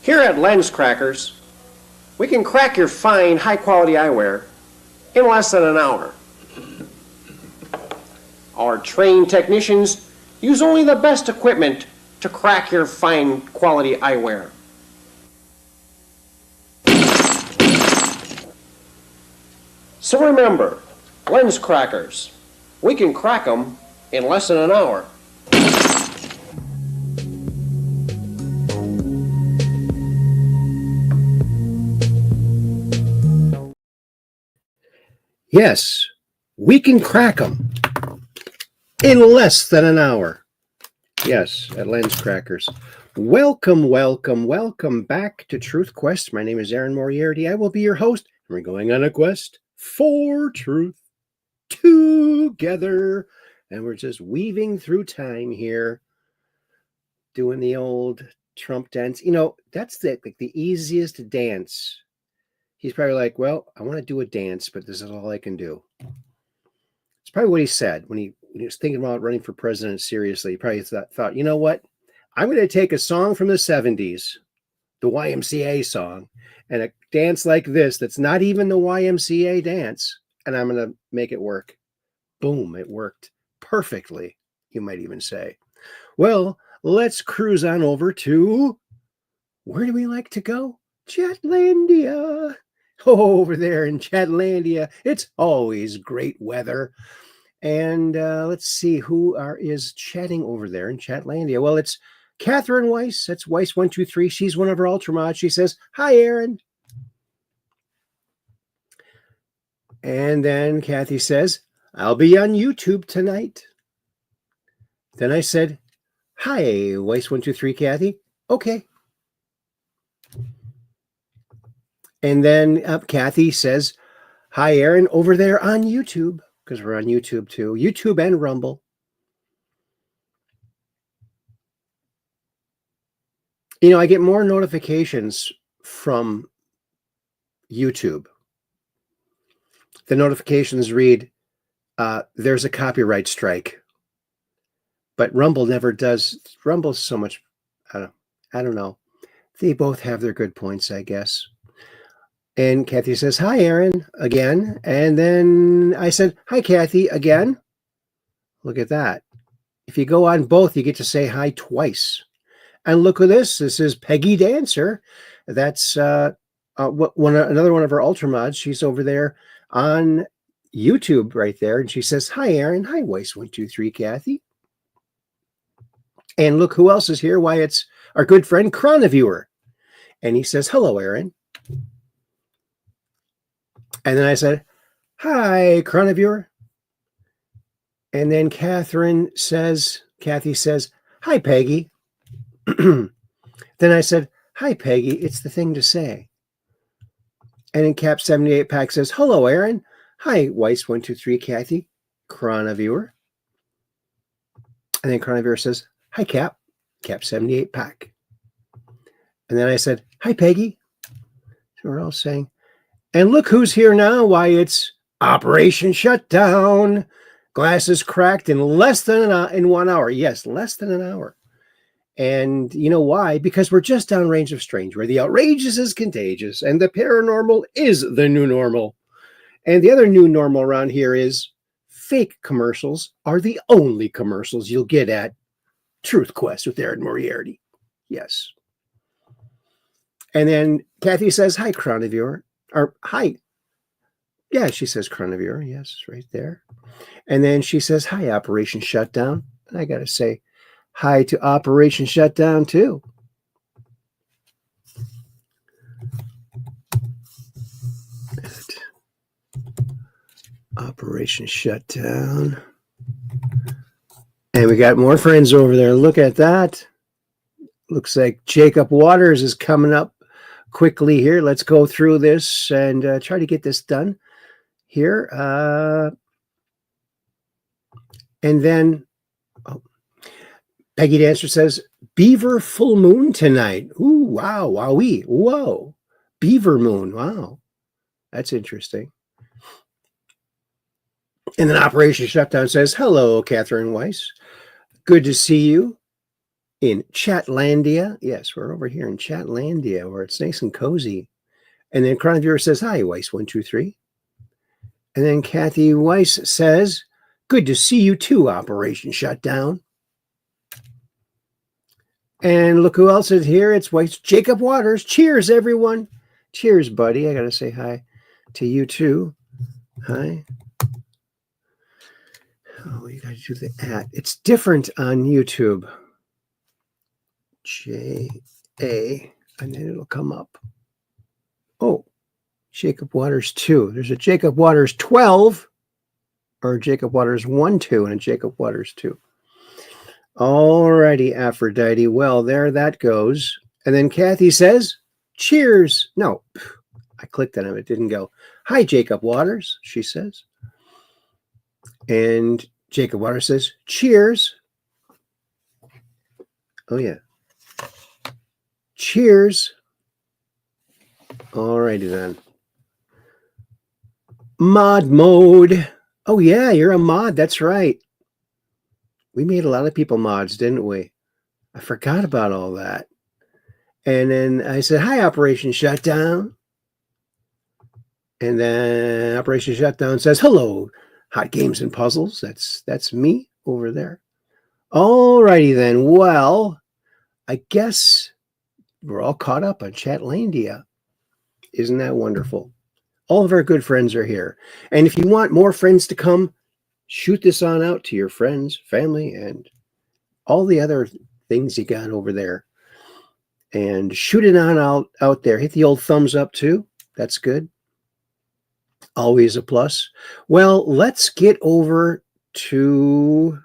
Here at Lens Crackers, we can crack your fine, high-quality eyewear in less than an hour. Our trained technicians use only the best equipment to crack your fine quality eyewear. So remember, Lens Crackers, we can crack them in less than an hour. Yes, we can crack them in less than an hour. Yes, at Lens Crackers. Welcome, welcome, welcome back to Truth Quest. My name is Aaron Moriarity. I will be your host. We're going on a quest for truth together. And we're just weaving through time here, doing the old Trump dance. You know, that's the easiest dance. He's probably like, well, I want to do a dance, but this is all I can do. It's probably what he said when he was thinking about running for president seriously. He probably thought, you know what? I'm going to take a song from the 70s, the YMCA song, and a dance like this that's not even the YMCA dance, and I'm going to make it work. Boom, it worked perfectly, you might even say. Well, let's cruise on over to, where do we like to go? Chatlandia. Oh, over there in Chatlandia, it's always great weather. And let's see who is chatting over there in Chatlandia. Well, it's Catherine Weiss. That's Weiss123. She's one of our Ultramods. She says, hi, Aaron. And then Kathy says, I'll be on YouTube tonight. Then I said, hi, Weiss123, Kathy. Okay. And then Kathy says, hi, Aaron, over there on YouTube, because we're on YouTube too. YouTube and Rumble. You know, I get more notifications from YouTube. The notifications read, there's a copyright strike. But Rumble never does. Rumble's so much, I don't know. They both have their good points, I guess. And Kathy says, hi, Aaron, again. And then I said, hi, Kathy, again. Look at that. If you go on both, you get to say hi twice. And look at this. This is Peggy Dancer. That's another one of our Ultramods. She's over there on YouTube right there. And she says, hi, Aaron. Hi, Weiss123, Kathy. And look who else is here. Why, it's our good friend, Chroniviewer. And he says, hello, Aaron. And then I said, hi, Chroniviewer. And then Kathy says, hi, Peggy. Then I said, hi, Peggy. It's the thing to say. And then Cap 78 Pack says, hello, Aaron. Hi, Weiss123, Kathy. Chroniviewer. And then Chroniviewer says, hi, Cap 78 Pack. And then I said, hi, Peggy. So we're all saying, and look who's here now. Why, it's Operation Shutdown. Glasses cracked in less than in 1 hour. Yes, less than an hour. And you know why? Because we're just downrange of strange, where the outrageous is contagious and the paranormal is the new normal. And the other new normal around here is fake commercials are the only commercials you'll get at Truth Quest with Aaron Moriarity. Yes. And then Kathy says, hi, Chroniviewer. Or hi. Yeah, she says Chroniviewer. Yes, right there. And then she says, hi, Operation Shutdown. And I got to say hi to Operation Shutdown too. Operation Shutdown. And we got more friends over there. Look at that. Looks like Jacob Waters is coming up quickly here. Let's go through this and try to get this done here. And then Peggy Dancer says, Beaver full moon tonight. Ooh, wow, wowee, whoa. Beaver Moon. Wow. That's interesting. And then Operation Shutdown says, hello, Catherine Weiss. Good to see you in Chatlandia. Yes, we're over here in Chatlandia where it's nice and cozy. And then Crown Viewer says, hi, Weiss123. And then Kathy Weiss says, good to see you too, Operation Shutdown. And look who else is here. It's Weiss Jacob Waters. Cheers, everyone. Cheers, buddy. I got to say hi to you too. Hi. Oh, you got to do the @ It's different on YouTube. J-A, and then it'll come up. Oh, Jacob Waters 2. There's a Jacob Waters 12, or a Jacob Waters 1-2, and a Jacob Waters 2. All righty, Aphrodite. Well, there that goes. And then Kathy says, cheers. No, I clicked on it. It didn't go. Hi, Jacob Waters, she says. And Jacob Waters says, cheers. Oh, yeah. Cheers. All righty then. Mod mode. Oh, yeah, you're a mod. That's right. We made a lot of people mods, didn't we? I forgot about all that. And then I said, hi, Operation Shutdown. And then Operation Shutdown says, hello, Hot Games and Puzzles. That's me over there. All righty then. Well, I guess we're all caught up on Chatlandia. Isn't that wonderful? All of our good friends are here. And if you want more friends to come, shoot this on out to your friends, family, and all the other things you got over there. And shoot it on out there. Hit the old thumbs up too. That's good. Always a plus. Well, let's get over to,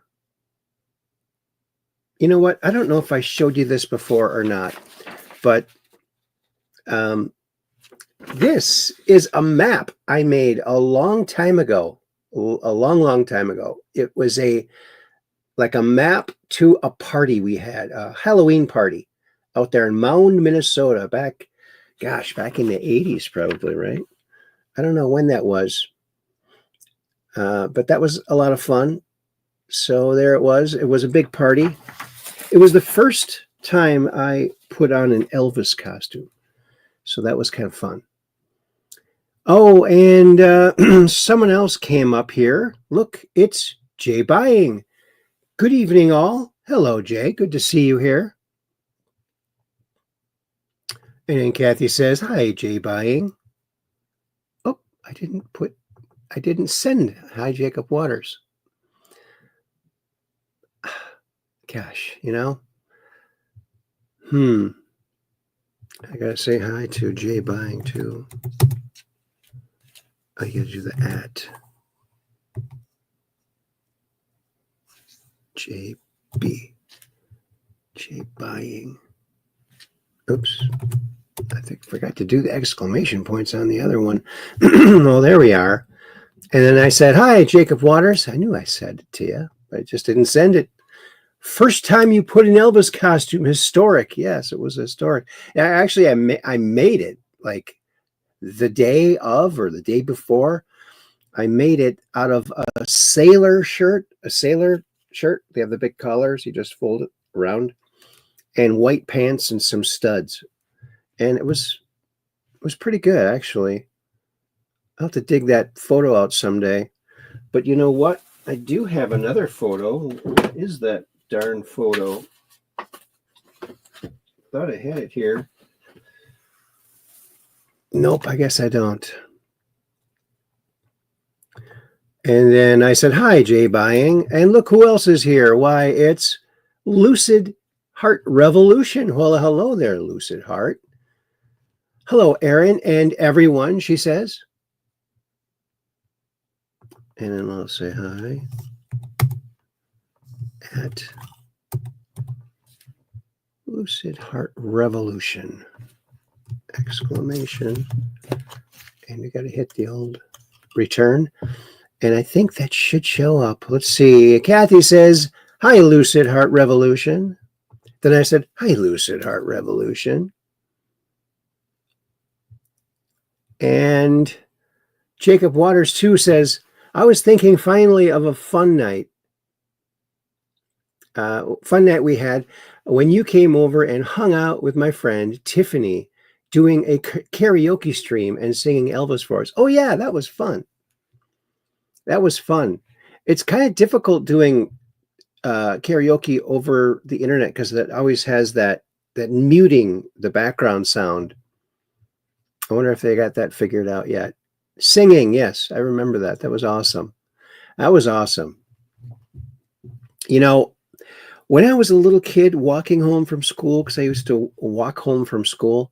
you know what? I don't know if I showed you this before or not, but this is a map I made a long time ago. A long time ago. It was like a map to a party we had, a Halloween party out there in Mound, Minnesota, back in the 80s, probably, right? I don't know when that was, but that was a lot of fun. So there it was. It was a big party. It was the first time I put on an Elvis costume. So that was kind of fun. Oh, and someone else came up here. Look, it's Jay Buying. Good evening, all. Hello, Jay. Good to see you here. And then Kathy says, hi, Jay Buying. Oh, I didn't send hi, Jacob Waters. Gosh, you know. I got to say hi to Jay Buying, too. I got to do the @ JB. Jay Buying. Oops. I think I forgot to do the exclamation points on the other one. Well, there we are. And then I said, hi, Jacob Waters. I knew I said it to you, but I just didn't send it. First time you put an Elvis costume, historic. Yes, it was historic. Actually, I made it like the day of or the day before. I made it out of a sailor shirt. They have the big collars. You just fold it around, and white pants and some studs. And it was pretty good, actually. I'll have to dig that photo out someday. But you know what? I do have another photo. What is that darn photo? Thought I had it here. Nope, I guess I don't. And then I said, hi, Jay Buying. And look who else is here. Why, it's Lucid Heart Revolution. Well, hello there, Lucid Heart. Hello, Aaron and everyone, she says. And then I'll say hi at Lucid Heart Revolution. Exclamation. And you got to hit the old return. And I think that should show up. Let's see. Kathy says, hi, Lucid Heart Revolution. Then I said, hi, Lucid Heart Revolution. And Jacob Waters 2 says, I was thinking finally of a fun night we had when you came over and hung out with my friend Tiffany doing a karaoke stream and singing Elvis for us. Oh yeah, that was fun. It's kind of difficult doing karaoke over the internet because that always has that muting the background sound. I wonder if they got that figured out yet. Singing, yes, I remember that. That was awesome. You know, when I was a little kid walking home from school, because I used to walk home from school,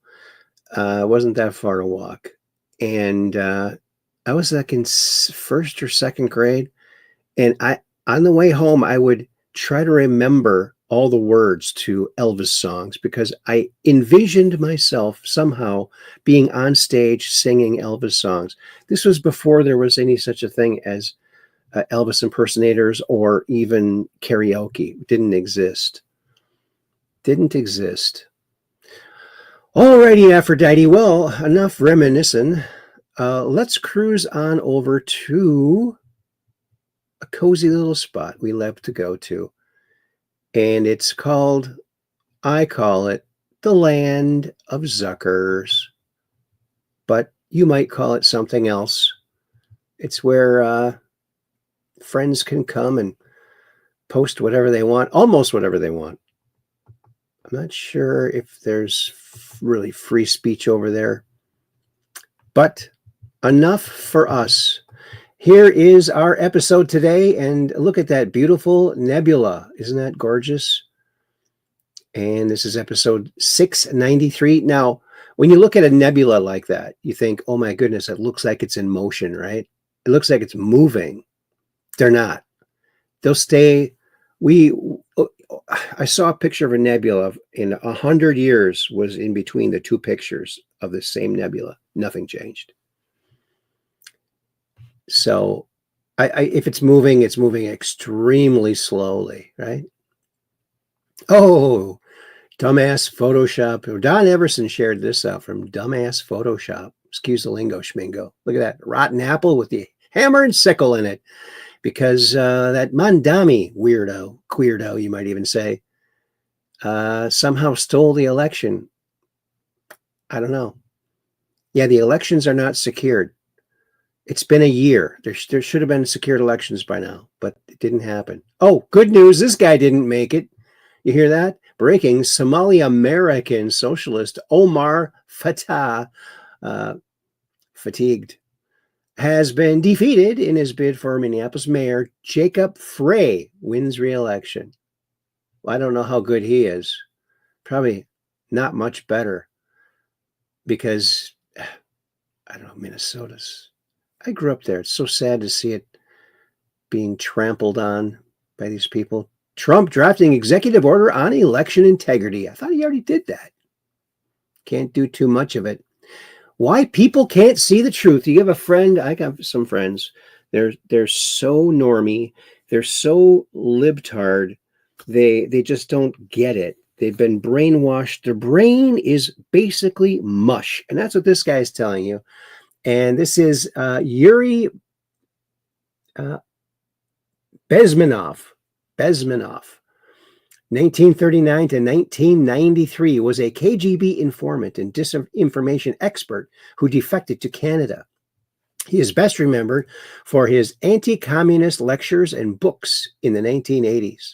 it wasn't that far to walk. And I was like in first or second grade. And on the way home, I would try to remember all the words to Elvis songs because I envisioned myself somehow being on stage singing Elvis songs. This was before there was any such a thing as Elvis impersonators or even karaoke. It didn't exist. Alrighty, Aphrodite. Well, enough reminiscing. Let's cruise on over to a cozy little spot we love to go to. And it's called, I call it, the land of Zuckers. But you might call it something else. It's where friends can come and post whatever they want, almost whatever they want. I'm not sure if there's really free speech over there. But enough for us. Here is our episode today, and look at that beautiful nebula. Isn't that gorgeous? And this is episode 693. Now, when you look at a nebula like that, you think, oh my goodness, it looks like it's in motion, right? It looks like it's moving. They're not. They'll stay. I saw a picture of a nebula in 100 years was in between the two pictures of the same nebula. Nothing changed. So if it's moving extremely slowly, right? Oh, dumbass Photoshop. Don Everson shared this out from dumbass Photoshop. Excuse the lingo, schmingo. Look at that rotten apple with the hammer and sickle in it. Because that Mandami queerdo, you might even say, somehow stole the election. I don't know. Yeah, the elections are not secured. It's been a year. There should have been secured elections by now, but it didn't happen. Oh, good news. This guy didn't make it. You hear that? Breaking. Somali American socialist Omar Fatah, fatigued, has been defeated in his bid for Minneapolis Mayor. Jacob Frey wins re-election. Well, I don't know how good he is. Probably not much better because, I don't know, Minnesota's. I grew up there. It's so sad to see it being trampled on by these people. Trump drafting executive order on election integrity. I thought he already did that. Can't do too much of it. Why people can't see the truth. You have a friend, I got some friends, they're so normie, they're so libtard, they just don't get it. They've been brainwashed. Their brain is basically mush. And that's what this guy is telling you. And this is Yuri Bezmenov. 1939 to 1993, was a KGB informant and disinformation expert who defected to Canada. He is best remembered for his anti-communist lectures and books in the 1980s.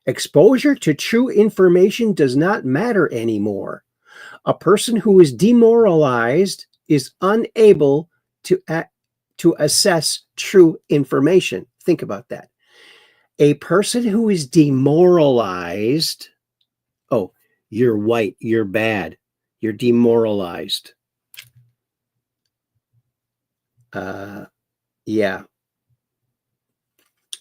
Exposure to true information does not matter anymore. A person who is demoralized is unable to assess true information. Think about that. A person who is demoralized, oh, you're white, you're bad, you're demoralized. Yeah.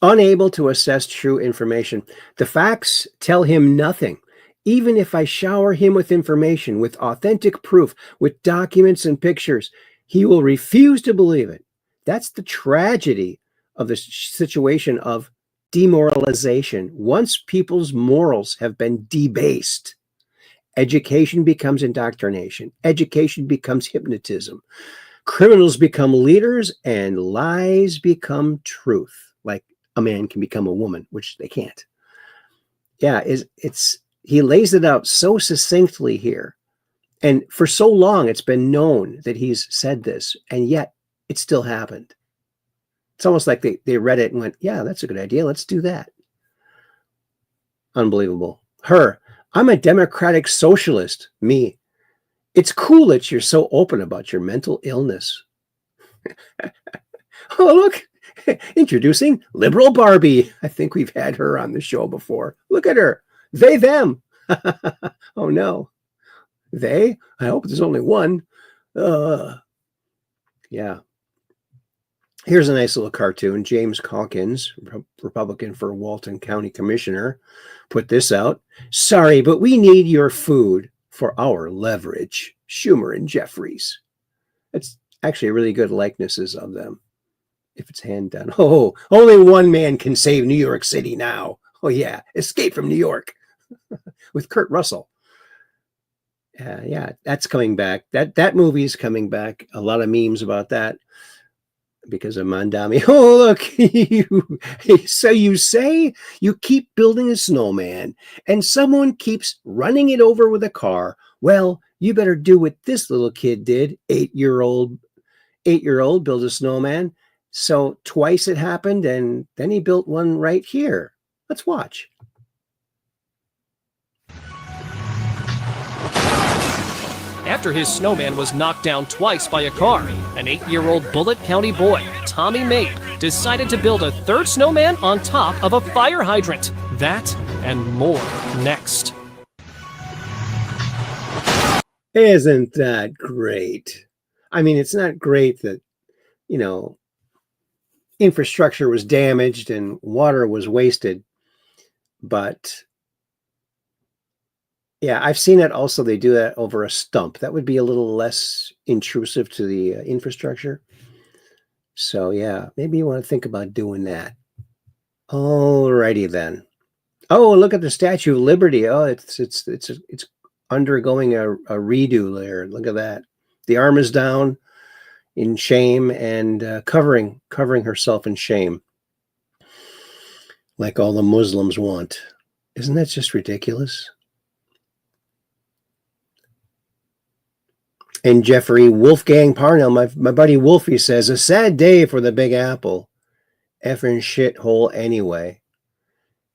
Unable to assess true information. The facts tell him nothing. Even if I shower him with information, with authentic proof, with documents and pictures, he will refuse to believe it. That's the tragedy of the situation of demoralization. Once people's morals have been debased, education becomes indoctrination. Education becomes hypnotism. Criminals become leaders and lies become truth. Like a man can become a woman, which they can't. Yeah, he lays it out so succinctly here. And for so long, it's been known that he's said this, and yet it still happened. It's almost like they read it and went, yeah, that's a good idea. Let's do that. Unbelievable. Her, I'm a democratic socialist. Me, it's cool that you're so open about your mental illness. Oh, look, introducing liberal Barbie. I think we've had her on the show before. Look at her. They, them. Oh, no. They? I hope there's only one. Yeah. Here's a nice little cartoon. James Calkins, Republican for Walton County Commissioner, put this out. Sorry, but we need your food for our leverage. Schumer and Jeffries. It's actually really good likenesses of them, if it's hand done. Oh, only one man can save New York City now. Oh, yeah. Escape from New York with Kurt Russell. Yeah, that's coming back. That movie's coming back. A lot of memes about that because of Mondami. Oh, look, so you say you keep building a snowman and someone keeps running it over with a car. Well, you better do what this little kid did. 8-year-old build a snowman. So twice it happened, and then he built one right here. Let's watch. After his snowman was knocked down twice by a car, an 8-year-old Bullitt County boy, Tommy Mabe, decided to build a third snowman on top of a fire hydrant. That and more next. Isn't that great? I mean, it's not great that, infrastructure was damaged and water was wasted, but yeah, I've seen it also. They do that over a stump. That would be a little less intrusive to the infrastructure. So yeah, maybe you want to think about doing that. Alrighty then. Oh, look at the Statue of Liberty. Oh, it's undergoing a redo there. Look at that. The arm is down in shame and covering herself in shame, like all the Muslims want. Isn't that just ridiculous? And Jeffrey Wolfgang Parnell, my buddy Wolfie, says, a sad day for the Big Apple. Effing shithole anyway.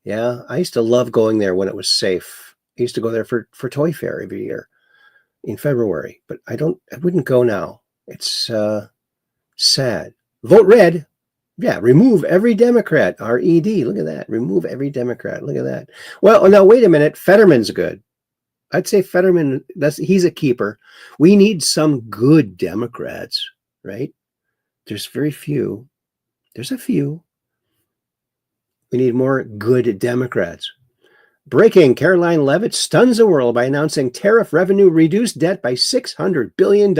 Yeah, I used to love going there when it was safe. I used to go there for Toy Fair every year in February, but I wouldn't go now. It's sad. Vote red. Yeah, remove every Democrat. R-E-D. Look at that. Remove every Democrat. Look at that. Well, now wait a minute. Fetterman's good. I'd say Fetterman, he's a keeper. We need some good Democrats, right? There's very few. There's a few. We need more good Democrats. Breaking, Caroline Leavitt stuns the world by announcing tariff revenue reduced debt by $600 billion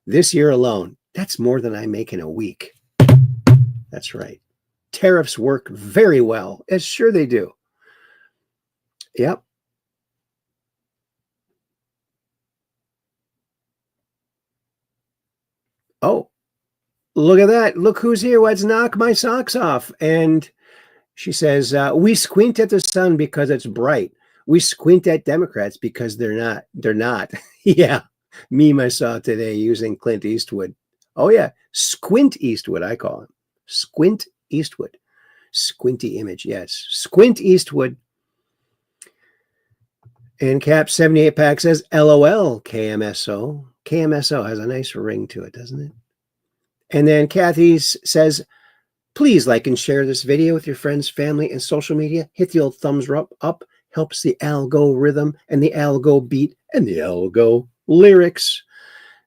this year alone. That's more than I make in a week. That's right. Tariffs work very well. As sure they do. Yep. Oh, look at that. Look who's here. Let's knock my socks off. And she says, we squint at the sun because it's bright. We squint at Democrats because they're not. They're not. Yeah. Meme I saw today using Clint Eastwood. Oh, yeah. Squint Eastwood, I call him. Squint Eastwood. Squinty image. Yes. Squint Eastwood. And Cap 78 Pack says, LOL, KMSO. KMSO has a nice ring to it, doesn't it? And then Kathy says, please like and share this video with your friends, family, and social media. Hit the old thumbs up. Helps the algo rhythm and the algo beat and the algo lyrics.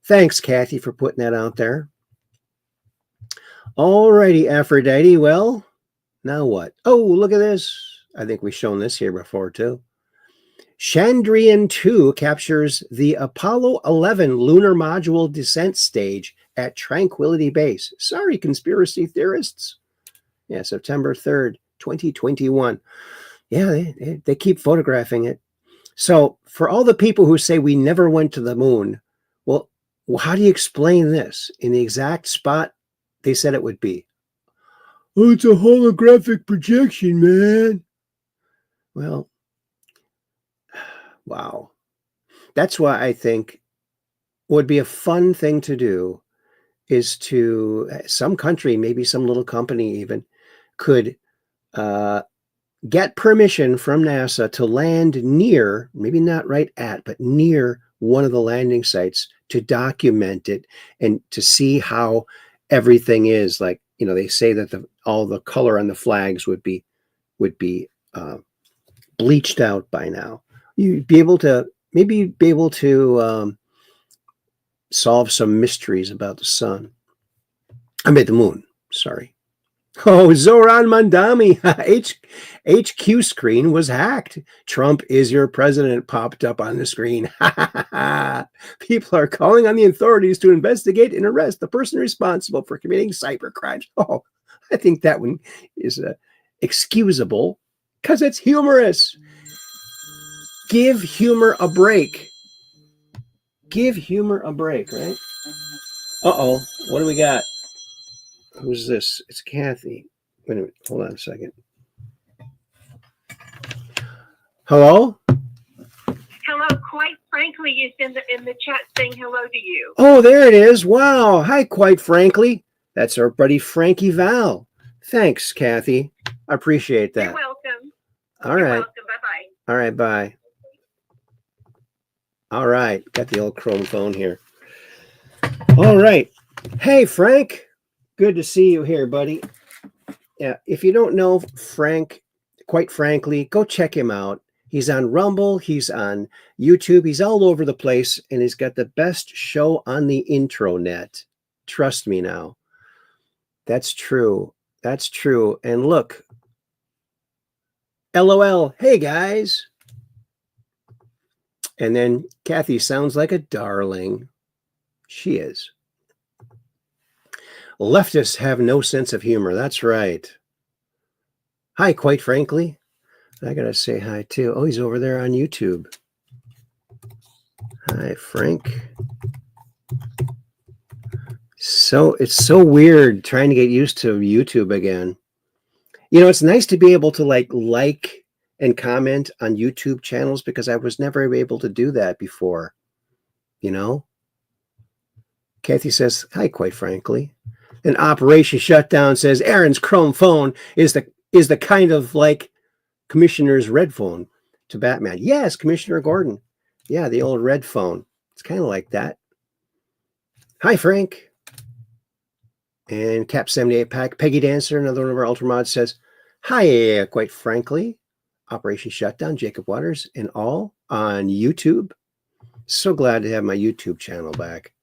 Thanks, Kathy, for putting that out there. Alrighty, Aphrodite. Well, now what? Oh, look at this. I think we've shown this here before, too. Chandrayaan-2 captures the Apollo 11 lunar module descent stage at Tranquility Base. Sorry, conspiracy theorists. Yeah, September 3rd, 2021. Yeah, they keep photographing it. So for all the people who say we never went to the moon, well, Well, how do you explain this in the exact spot they said it would be? Oh, it's a holographic projection, man. Well, wow. That's why I think would be a fun thing to do is to some country, maybe some little company even, could get permission from NASA to land near, maybe not right at, but near one of the landing sites to document it and to see how everything is. Like, they say that all the color on the flags would be bleached out by now. You'd be able to solve some mysteries about the sun. I mean the moon. Sorry. Oh, Zoran Mandami, HQ screen was hacked. Trump is your president popped up on the screen. People are calling on the authorities to investigate and arrest the person responsible for committing cyber crimes. Oh, I think that one is excusable because it's humorous. Give humor a break. Give humor a break, right? Uh-oh, what do we got? Who's this? It's Kathy. Wait a minute. Hold on a second. Hello? Hello. Quite frankly, is in the chat saying hello to you. Oh, there it is. Wow. Hi, quite frankly. That's our buddy Frankie Val. Thanks, Kathy. I appreciate that. You're welcome. All right. You're welcome. Bye-bye. All right, bye. All right. Got the old Chrome phone here. All right. Hey, Frank. Good to see you here, buddy. Yeah, if you don't know Frank, quite frankly, go check him out. He's on Rumble. He's on YouTube. He's all over the place, and he's got the best show on the intranet. Trust me now. That's true. That's true. And look, LOL. Hey, guys. And then Kathy sounds like a darling. She is. Leftists have no sense of humor. That's right. Hi, quite frankly. I got to say hi, too. Oh, he's over there on YouTube. Hi, Frank. So it's so weird trying to get used to YouTube again. It's nice to be able to like and comment on YouTube channels because I was never able to do that before. Kathy says, hi, quite frankly. And Operation Shutdown says Aaron's Chrome phone is the kind of like Commissioner's red phone to Batman. Yes, Commissioner Gordon. Yeah, the old red phone. It's kind of like that. Hi, Frank. And Cap 78 Pack, Peggy Dancer, another one of our Ultramods says, hi, quite frankly. Operation Shutdown, Jacob Waters, and all on YouTube. So glad to have my YouTube channel back.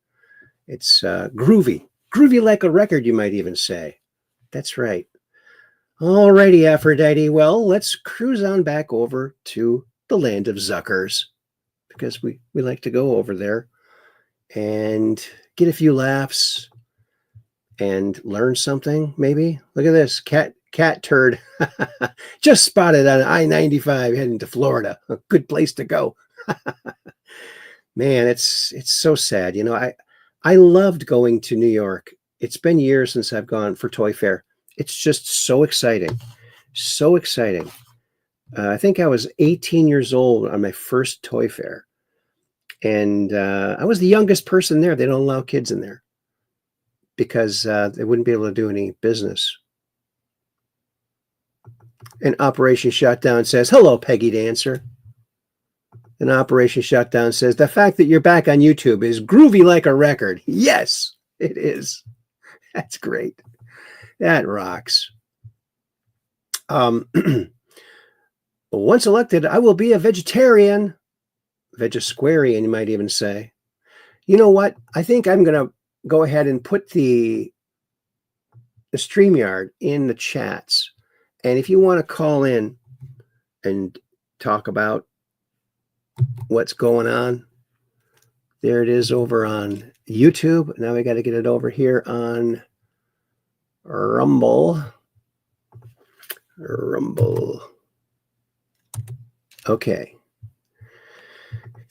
It's groovy. Groovy like a record, you might even say. That's right. Alrighty, Aphrodite. Well, let's cruise on back over to the land of Zuckers because we like to go over there and get a few laughs and learn something, maybe. Look at this. Cat turd. Just spotted on I-95 heading to Florida. A good place to go. Man, it's so sad. I loved going to New York. It's been years since I've gone for Toy Fair. It's just so exciting. So exciting. I think I was 18 years old on my first Toy Fair. And I was the youngest person there. They don't allow kids in there because they wouldn't be able to do any business. And Operation Shutdown says, hello, Peggy Dancer. And Operation Shutdown says, the fact that you're back on YouTube is groovy like a record. Yes, it is. That's great. That rocks. Once elected, I will be a vegetarian. Vegesquarian, you might even say. You know what? I think I'm going to go ahead and put the StreamYard in the chats. And if you want to call in and talk about what's going on, there it is over on YouTube. Now we got to get it over here on Rumble. Okay.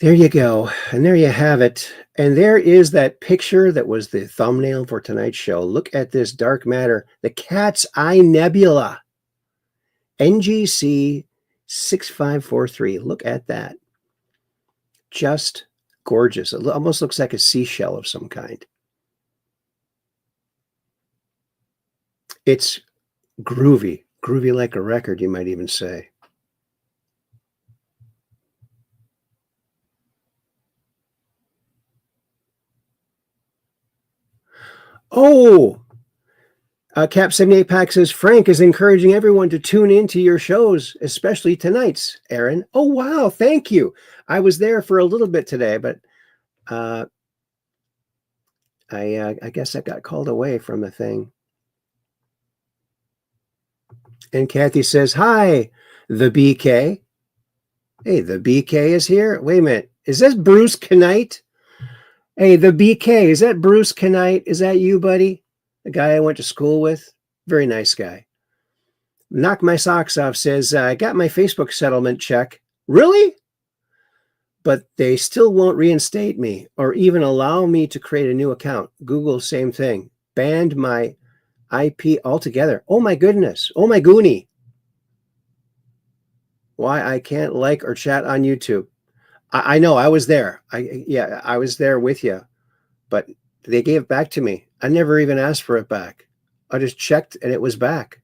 There you go. And there you have it. And there is that picture that was the thumbnail for tonight's show. Look at this dark matter. The Cat's Eye Nebula. NGC 6543. Look at that. Just gorgeous. It almost looks like a seashell of some kind. It's groovy. Groovy like a record, you might even say. Oh, Cap 78 Pack says, Frank is encouraging everyone to tune into your shows, especially tonight's, Aaron. Oh, wow. Thank you. I was there for a little bit today, but I guess I got called away from the thing. And Kathy says, hi, the BK. Hey, the BK is here. Wait a minute. Is this Bruce Knight? Hey, the BK, is that Bruce Knight? Is that you, buddy? The guy I went to school with? Very nice guy. Knock My Socks Off says, I got my Facebook settlement check. Really? But they still won't reinstate me or even allow me to create a new account. Google, same thing. Banned my IP altogether. Oh my goodness. Oh my goonie. Why I can't like or chat on YouTube. I know, I was there. I was there with you, but they gave it back to me. I never even asked for it back. I just checked and it was back.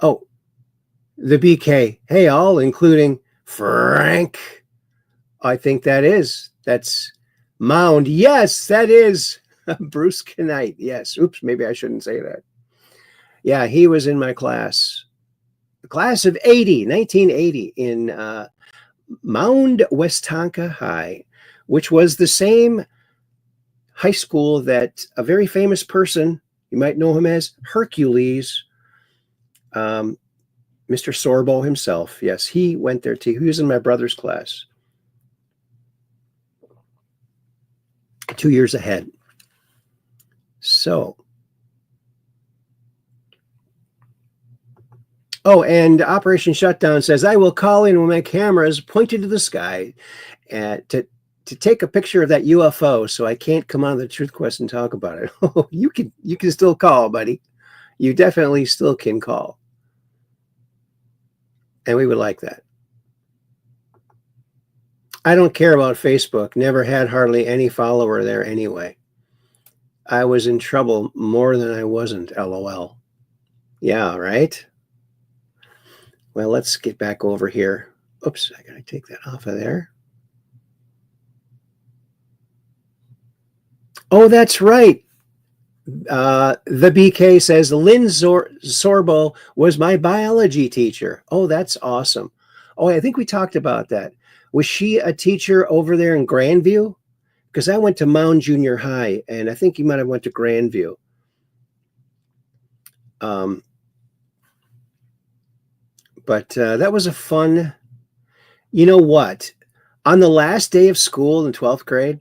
Oh, the BK. Hey, all, including Frank. I think that's Mound. Yes, that is Bruce Knight. Yes. Oops, maybe I shouldn't say that. Yeah, he was in my class. The class of 1980 in Mound Westonka High, which was the same high school that a very famous person, you might know him as Hercules, Mr. Sorbo himself. Yes, he went there too. He was in my brother's class. 2 years ahead. So, oh, and Operation Shutdown says, I will call in when my camera is pointed to the sky to take a picture of that UFO so I can't come on the Truth Quest and talk about it. Oh, you can still call, buddy. You definitely still can call. And we would like that. I don't care about Facebook. Never had hardly any follower there anyway. I was in trouble more than I wasn't, LOL. Yeah, right? Well, let's get back over here. Oops, I got to take that off of there. Oh, that's right. The BK says, Lynn Sorbo was my biology teacher. Oh, that's awesome. Oh, I think we talked about that. Was she a teacher over there in Grandview? Because I went to Mound Junior High, and I think you might have went to Grandview. But that was a fun, you know what? On the last day of school in 12th grade,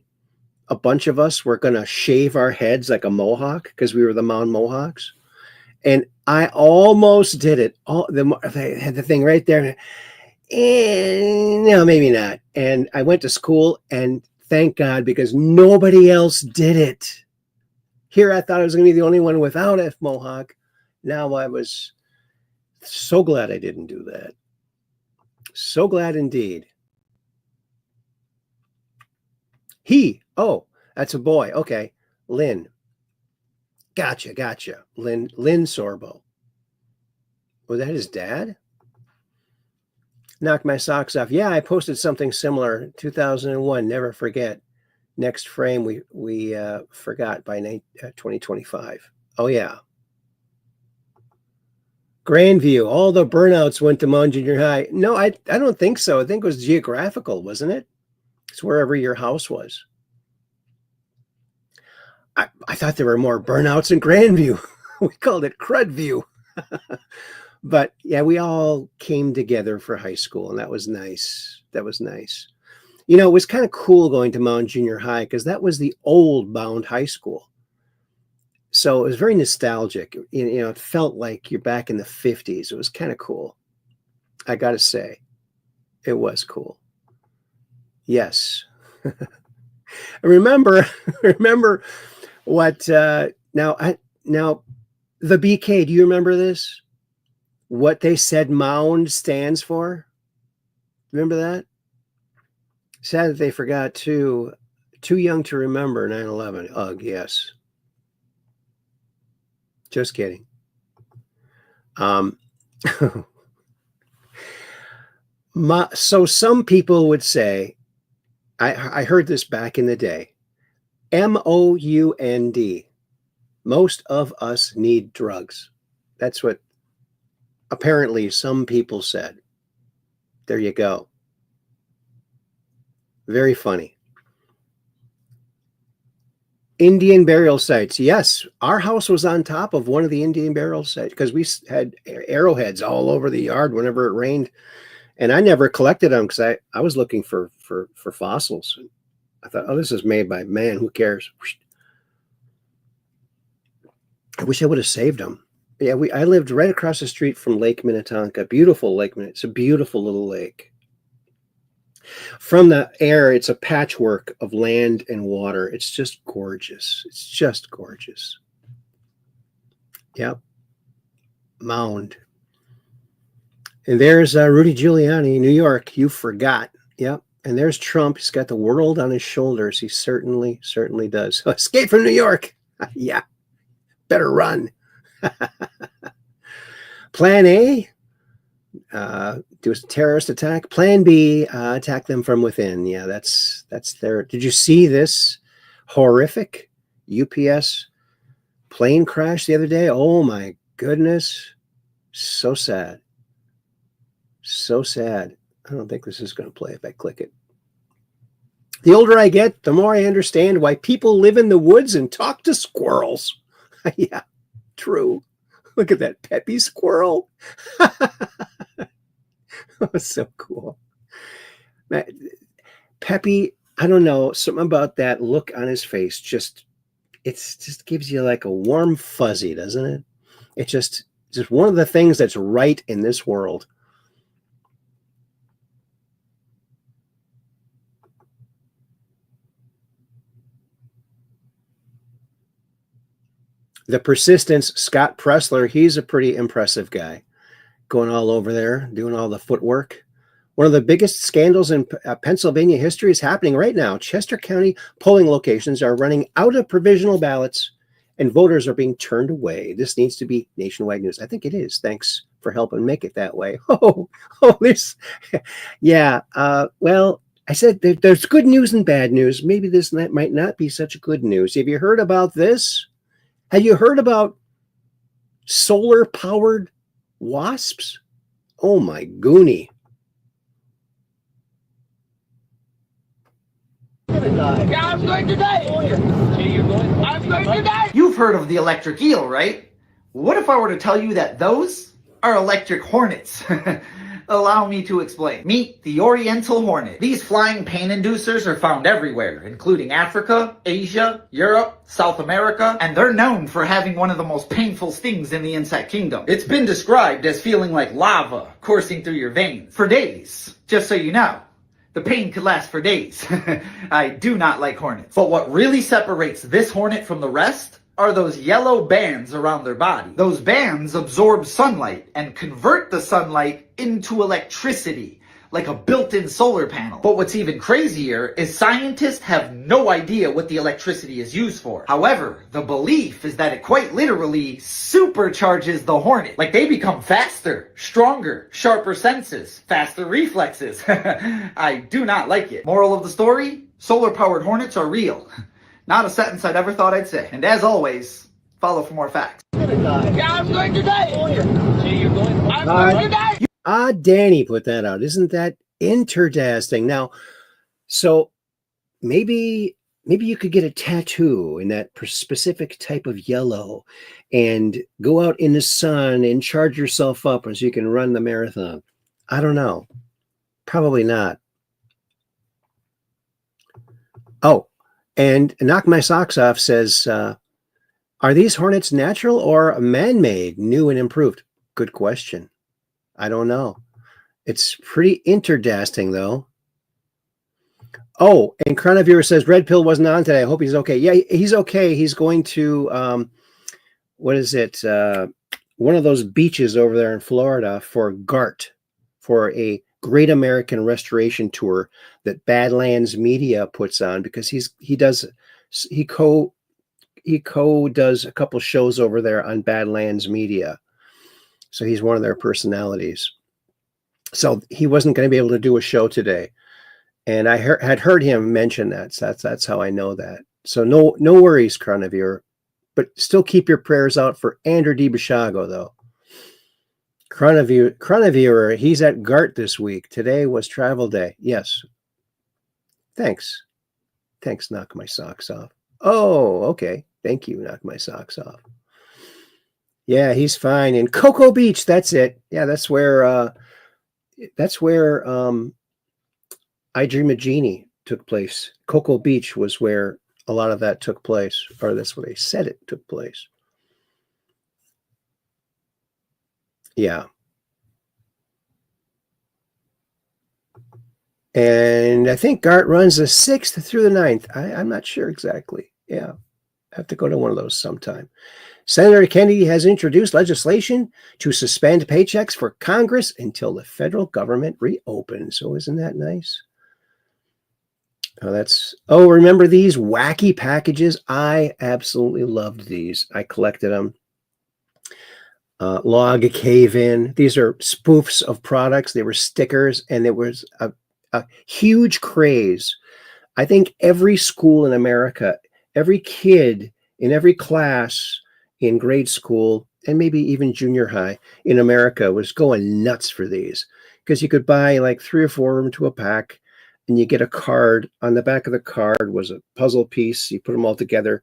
a bunch of us were going to shave our heads like a mohawk because we were the Mound Mohawks. And I almost did it. I had the thing right there. And no, maybe not. And I went to school, and thank God, because nobody else did it. Here I thought I was going to be the only one without a mohawk. Now I was so glad I didn't do that. So glad indeed. Oh, that's a boy. Okay. Lynn. Gotcha. Lynn Sorbo. Was that his dad? Knock My Socks Off. Yeah, I posted something similar. 2001. Never forget. Next frame we forgot by 2025. Oh yeah. Grandview. All the burnouts went to Mound Junior High. No, I don't think so. I think it was geographical, wasn't it? It's wherever your house was. I thought there were more burnouts in Grandview. We called it Crudview. But yeah, we all came together for high school, and that was nice. That was nice. You know, it was kind of cool going to Mound Junior High because that was the old Mound High School. So it was very nostalgic. You know, it felt like you're back in the 50s. It was kind of cool. I got to say, it was cool. Yes. remember what now the BK, do you remember this? What they said mound stands for? Remember that? Sad that they forgot too young to remember 9/11. Ugh, yes. Just kidding. So some people would say, I heard this back in the day, MOUND. Most of us need drugs. That's what apparently some people said. There you go. Very funny. Indian burial sites. Yes, our house was on top of one of the Indian burial sites because we had arrowheads all over the yard whenever it rained. And I never collected them because I was looking for fossils. I thought, oh, this is made by man. Who cares? I wish I would have saved them. Yeah, I lived right across the street from Lake Minnetonka. Beautiful Lake Minnetonka. It's a beautiful little lake. From the air, it's a patchwork of land and water. It's just gorgeous. It's just gorgeous. Yep. Mound. And there's Rudy Giuliani, New York. You forgot. Yep. And there's Trump. He's got the world on his shoulders. He certainly does. Escape from New York. Yeah. Better run. Plan A, do a terrorist attack. Plan B, attack them from within. Yeah, that's their. Did you see this horrific UPS plane crash the other day? Oh my goodness. So sad. So sad. I don't think this is going to play if I click it. The older I get, the more I understand why people live in the woods and talk to squirrels. Yeah, true. Look at that Peppy squirrel. Oh, so cool. Peppy, I don't know, something about that look on his face just gives you like a warm fuzzy, doesn't it? It's just one of the things that's right in this world. The Persistence, Scott Pressler, he's a pretty impressive guy. Going all over there, doing all the footwork. One of the biggest scandals in Pennsylvania history is happening right now. Chester County polling locations are running out of provisional ballots and voters are being turned away. This needs to be nationwide news. I think it is. Thanks for helping make it that way. This. Yeah. Well, I said there's good news and bad news. Maybe this might not be such good news. Have you heard about this? Have you heard about solar-powered wasps? Oh my goonie. Yeah, I'm going to die. I'm going to die. You've heard of the electric eel, right? What if I were to tell you that those are electric hornets? Allow me to explain. Meet the Oriental hornet. These flying pain inducers are found everywhere, including Africa, Asia, Europe, South America, and they're known for having one of the most painful stings in the insect kingdom. It's been described as feeling like lava coursing through your veins for days, just so you know. The pain could last for days. I do not like hornets. But what really separates this hornet from the rest are those yellow bands around their body. Those bands absorb sunlight and convert the sunlight into electricity, like a built-in solar panel. But what's even crazier is scientists have no idea what the electricity is used for. However, the belief is that it quite literally supercharges the hornet. Like they become faster, stronger, sharper senses, faster reflexes. I do not like it. Moral of the story, solar-powered hornets are real. Not a sentence I'd ever thought I'd say. And as always, follow for more facts. I'm going to die. Yeah, I'm going to die. I'm going to die. Danny put that out. Isn't that interesting? Now, so maybe you could get a tattoo in that specific type of yellow and go out in the sun and charge yourself up so you can run the marathon. I don't know. Probably not. Oh, and Knock My Socks Off says, are these hornets natural or man-made, new and improved? Good question. I don't know. It's pretty interesting, though. Oh, and Chroniviewer says Red Pill wasn't on today. I hope he's okay. Yeah, he's okay. He's going to what is it? One of those beaches over there in Florida for GART, for a Great American Restoration Tour that Badlands Media puts on, because he does a couple shows over there on Badlands Media. So he's one of their personalities. So he wasn't going to be able to do a show today. And I had heard him mention that. So that's how I know that. So no worries, Chroniviewer. But still keep your prayers out for Andrew DiBishago, though. Chroniviewer, he's at GART this week. Today was travel day. Yes. Thanks. Knock my socks off. Oh, okay. Thank you. Knock my socks off. Yeah, he's fine. In Cocoa Beach, that's it. Yeah, that's where I Dream of Jeannie took place. Cocoa Beach was where a lot of that took place, or that's where they said it took place. Yeah. And I think GART runs the 6th through the 9th. I'm not sure exactly. Yeah. I have to go to one of those sometime. Senator Kennedy has introduced legislation to suspend paychecks for Congress until the federal government reopens. So isn't that nice? Remember these wacky packages? I absolutely loved these. I collected them. Log Cave In. These are spoofs of products. They were stickers, and there was a huge craze. I think every school in America, every kid in every class in grade school, and maybe even junior high in America, was going nuts for these, because you could buy like 3 or 4 of them to a pack, and you get a card. On the back of the card was a puzzle piece. You put them all together,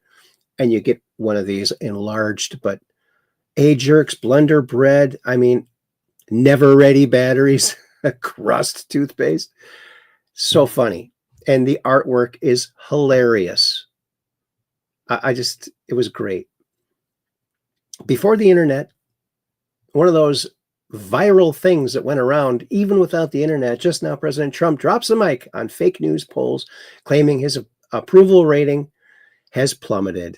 and you get one of these enlarged. But A-Jerks, Blunder Bread, Never Ready batteries, Crust toothpaste. So funny. And the artwork is hilarious. It was great. Before the internet, one of those viral things that went around even without the internet. Just now, President Trump drops the mic on fake news polls, claiming his approval rating has plummeted.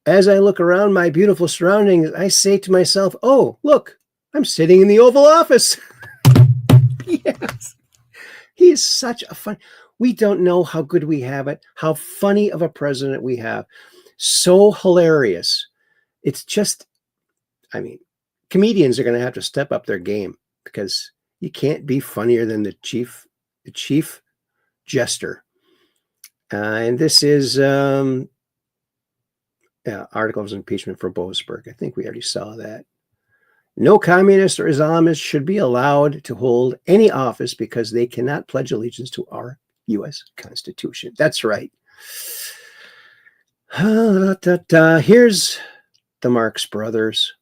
As I look around my beautiful surroundings, I say to myself, oh, look, I'm sitting in the Oval Office. Yes. He is such a fun. We don't know how good we have it, how funny of a president we have. So hilarious. It's just, comedians are going to have to step up their game, because you can't be funnier than the chief jester. And this is articles of impeachment for Boasberg. I think we already saw that. No communist or Islamist should be allowed to hold any office because they cannot pledge allegiance to our U.S. Constitution. That's right. Here's the Marx Brothers.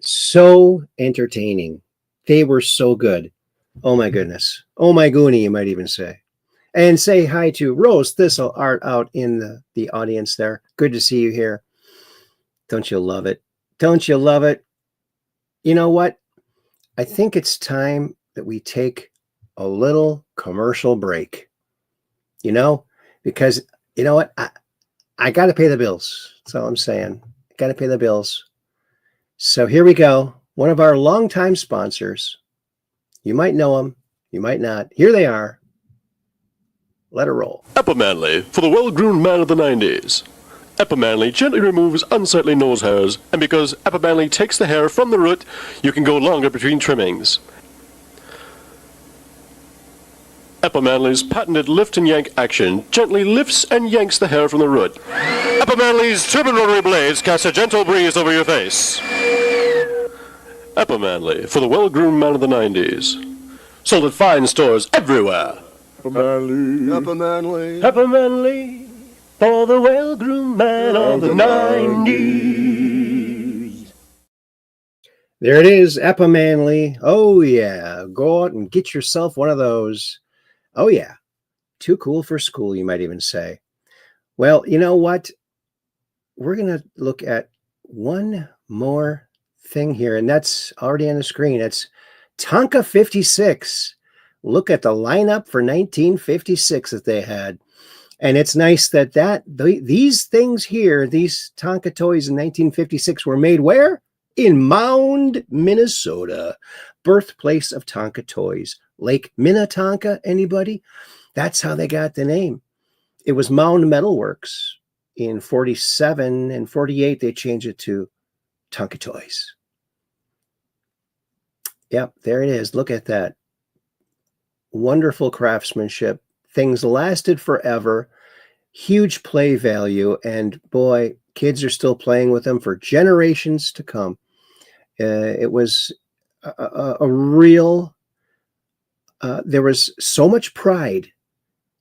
So entertaining. They were so good. Oh my goodness. Oh my goonie, you might even say. And say hi to Rose Thistle Art out in the audience there. Good to see you here. Don't you love it? Don't you love it? You know what? I think it's time that we take a little commercial break. You know, because you know what? I got to pay the bills. That's all I'm saying. I got to pay the bills. So here we go. One of our longtime sponsors. You might know them. You might not. Here they are. Let her roll. Manly, for the well-groomed man of the 90s. Manly gently removes unsightly nose hairs, and because Manly takes the hair from the root, you can go longer between trimmings. Manly's patented lift and yank action gently lifts and yanks the hair from the root. Manly's turbine rotary blades cast a gentle breeze over your face. Manly, for the well-groomed man of the 90s. Sold at fine stores everywhere. Manly. Manly, for the well-groomed man of the 90s. There it is, Manly. Oh, yeah. Go out and get yourself one of those. Oh, yeah. Too cool for school, you might even say. Well, you know what? We're going to look at one more thing here, and that's already on the screen. It's Tonka 56. Look at the lineup for 1956 that they had. And it's nice that these things here, these Tonka toys in 1956 were made where? In Mound, Minnesota, birthplace of Tonka toys. Lake Minnetonka, anybody? That's how they got the name. It was Mound Metal Works. In 47 and 48, they changed it to Tonka Toys. Yep, there it is. Look at that. Wonderful craftsmanship. Things lasted forever. Huge play value. And boy, kids are still playing with them for generations to come. It was a real... there was so much pride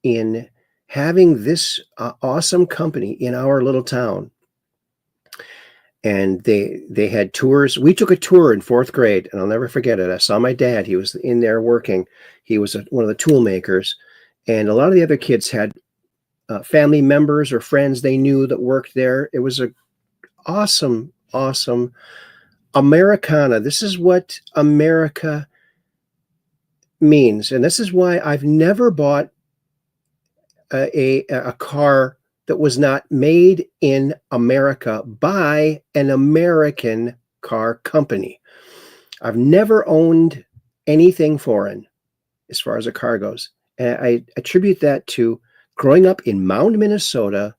in having this awesome company in our little town. And they had tours. We took a tour in 4th grade, and I'll never forget it. I saw my dad. He was in there working. He was one of the tool makers. And a lot of the other kids had family members or friends they knew that worked there. It was an awesome, awesome Americana. This is what America means. And this is why I've never bought a car that was not made in America by an American car company. I've never owned anything foreign as far as a car goes. And I attribute that to growing up in Mound, Minnesota,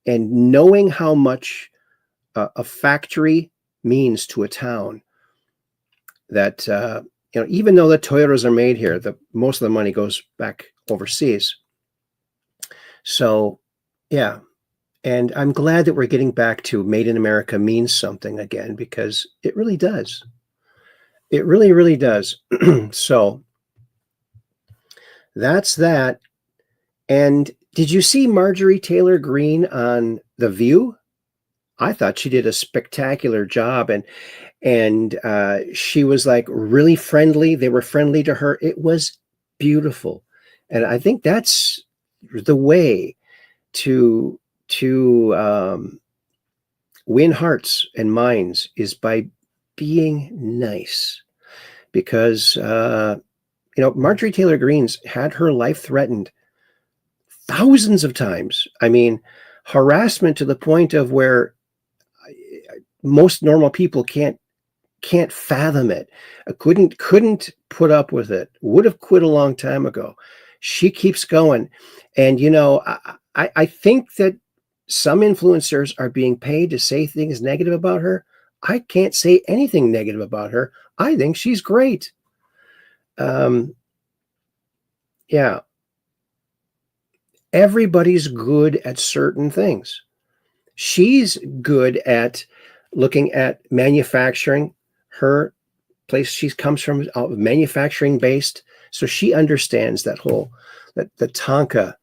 and knowing how much a factory means to a town. That, even though the Toyotas are made here, most of the money goes back overseas. So, yeah. And I'm glad that we're getting back to Made in America means something again, because it really does. It really, really does. So that's that. And did you see Marjorie Taylor Greene on The View? I thought she did a spectacular job, and she was like really friendly. They were friendly to her. It was beautiful. And I think that's the way to win hearts and minds, is by being nice. Because Marjorie Taylor Greene's had her life threatened thousands of times. I mean, harassment to the point of where most normal people can't fathom it. Couldn't put up with it. Would have quit a long time ago. She keeps going. And, I think that some influencers are being paid to say things negative about her. I can't say anything negative about her. I think she's great. Yeah. Everybody's good at certain things. She's good at looking at manufacturing. Her place she comes from, manufacturing based. So she understands that the Tonka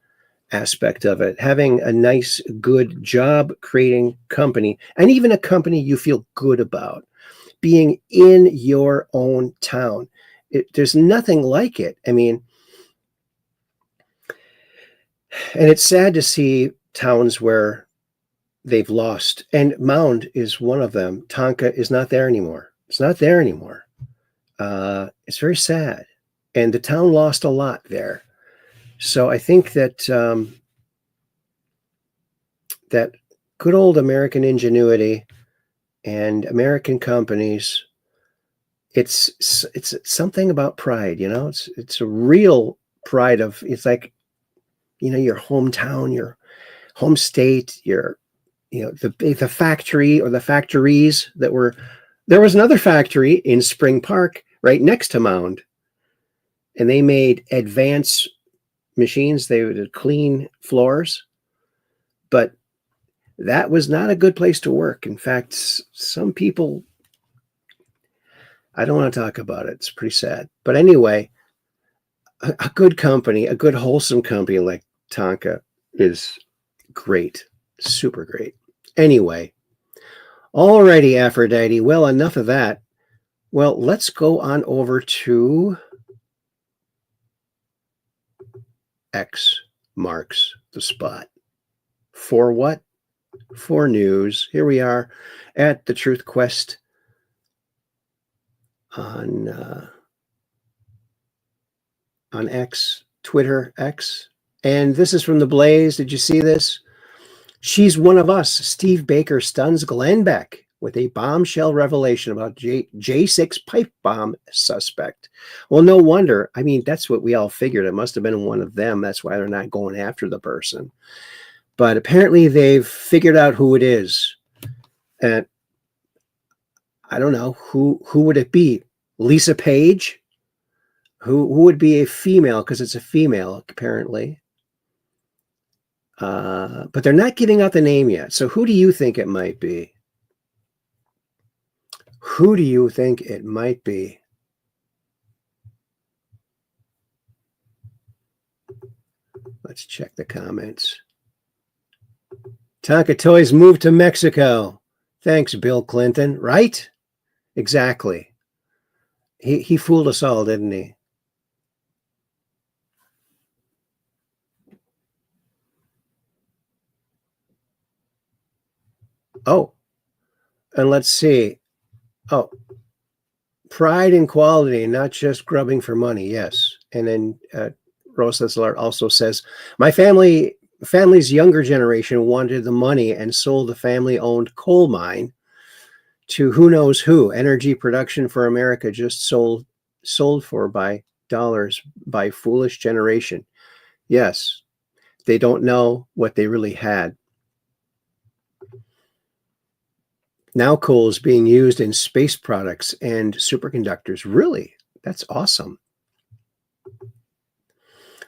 aspect of it, having a nice, good job creating company, and even a company you feel good about. being in your own town. There's nothing like it. I mean, and it's sad to see towns where they've lost, and Mound is one of them. Tonka is not there anymore. It's not there anymore. It's very sad. And the town lost a lot there. So I think that that good old American ingenuity and American companies, it's something about pride, you know. It's a real pride of, it's like, you know, your hometown, your home state, your, you know, the factory or the factories that were, there was another factory in Spring Park right next to Mound, and they made advanced machines. They would clean floors, but that was not a good place to work. In fact, some people, I don't want to talk about it. It's pretty sad. But anyway, a good company, a good wholesome company like Tonka is great, super great. Anyway, alrighty, Aphrodite. Well, enough of that. Well, let's go on over to X marks the spot. For what? For news. Here we are at the Truth Quest on X, Twitter X. And this is from the Blaze. Did you see this? She's one of us. Steve Baker stuns Glenn Beck with a bombshell revelation about J6 pipe bomb suspect. Well, no wonder. I mean, that's what we all figured. It must have been one of them. That's why they're not going after the person. But apparently they've figured out who it is. And I don't know, who would it be? Lisa Page? Who would be a female, because it's a female, apparently. But they're not giving out the name yet. So who do you think it might be? Who do you think it might be? Let's check the comments. Tonka Toys moved to Mexico. Thanks, Bill Clinton. Right? Exactly. He fooled us all, didn't he? Oh, and let's see. Oh, pride and quality, not just grubbing for money. Yes. And then Rosas also says, my family's younger generation wanted the money and sold the family-owned coal mine to who knows who. Energy production for America just sold for by dollars by foolish generation. Yes, they don't know what they really had. Now coal is being used in space products and superconductors. Really? That's awesome.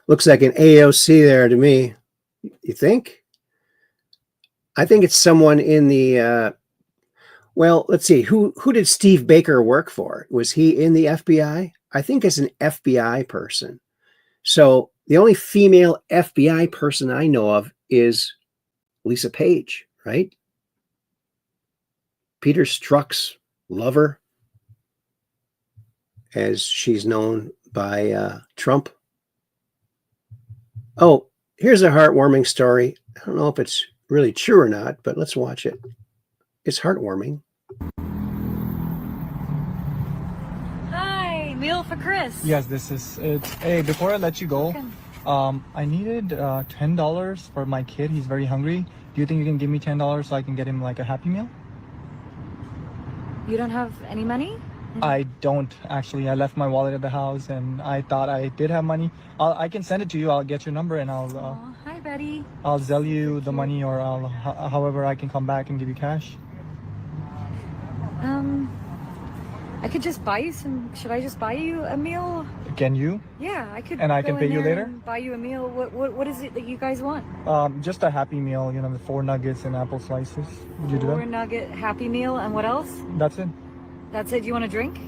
Looks like an AOC there to me. You think? I think it's someone in the, well, let's see. Who did Steve Baker work for? Was he in the FBI? I think it's an FBI person. So the only female FBI person I know of is Lisa Page, right? Peter Strzok's lover, as she's known by Trump. Oh, here's a heartwarming story. I don't know if it's really true or not, but let's watch it. It's heartwarming. Hi, meal for Chris. Yes, this is it. Hey, before I let you go, I needed $10 for my kid. He's very hungry. Do you think you can give me $10 so I can get him like a Happy Meal? You don't have any money? I don't actually. I left my wallet at the house, and I thought I did have money. I can send it to you. I'll get your number, and I'll. Hi, Betty. I'll Zelle you the money, or however I can come back and give you cash. I could just buy you some. Should I just buy you a meal? Can you? Yeah, I could. And I can pay you later? Buy you a meal. What is it that you guys want? Just a Happy Meal. You know, the 4 nuggets and apple slices. Would you do that? 4 nugget Happy Meal, and what else? That's it. That's it. Do you want a drink?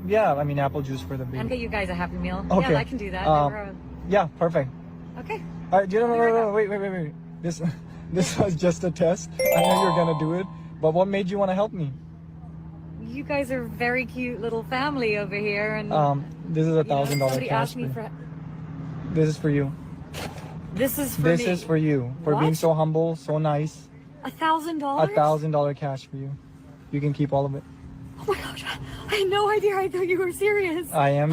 Yeah. I mean, apple juice for the baby. And get you guys a Happy Meal. Okay. Yeah, I can do that. Yeah, perfect. Okay. All right. Wait. This was just a test. I know you're gonna do it, but what made you want to help me? you guys are a very cute little family over here, and This is $1,000 somebody cash. asked me for. This is for you. This is for This me. is for you for being What? so humble, so nice. $1,000? $1,000 cash for you. You can keep all of it. Oh my gosh! I had no idea. I thought you were serious. I am.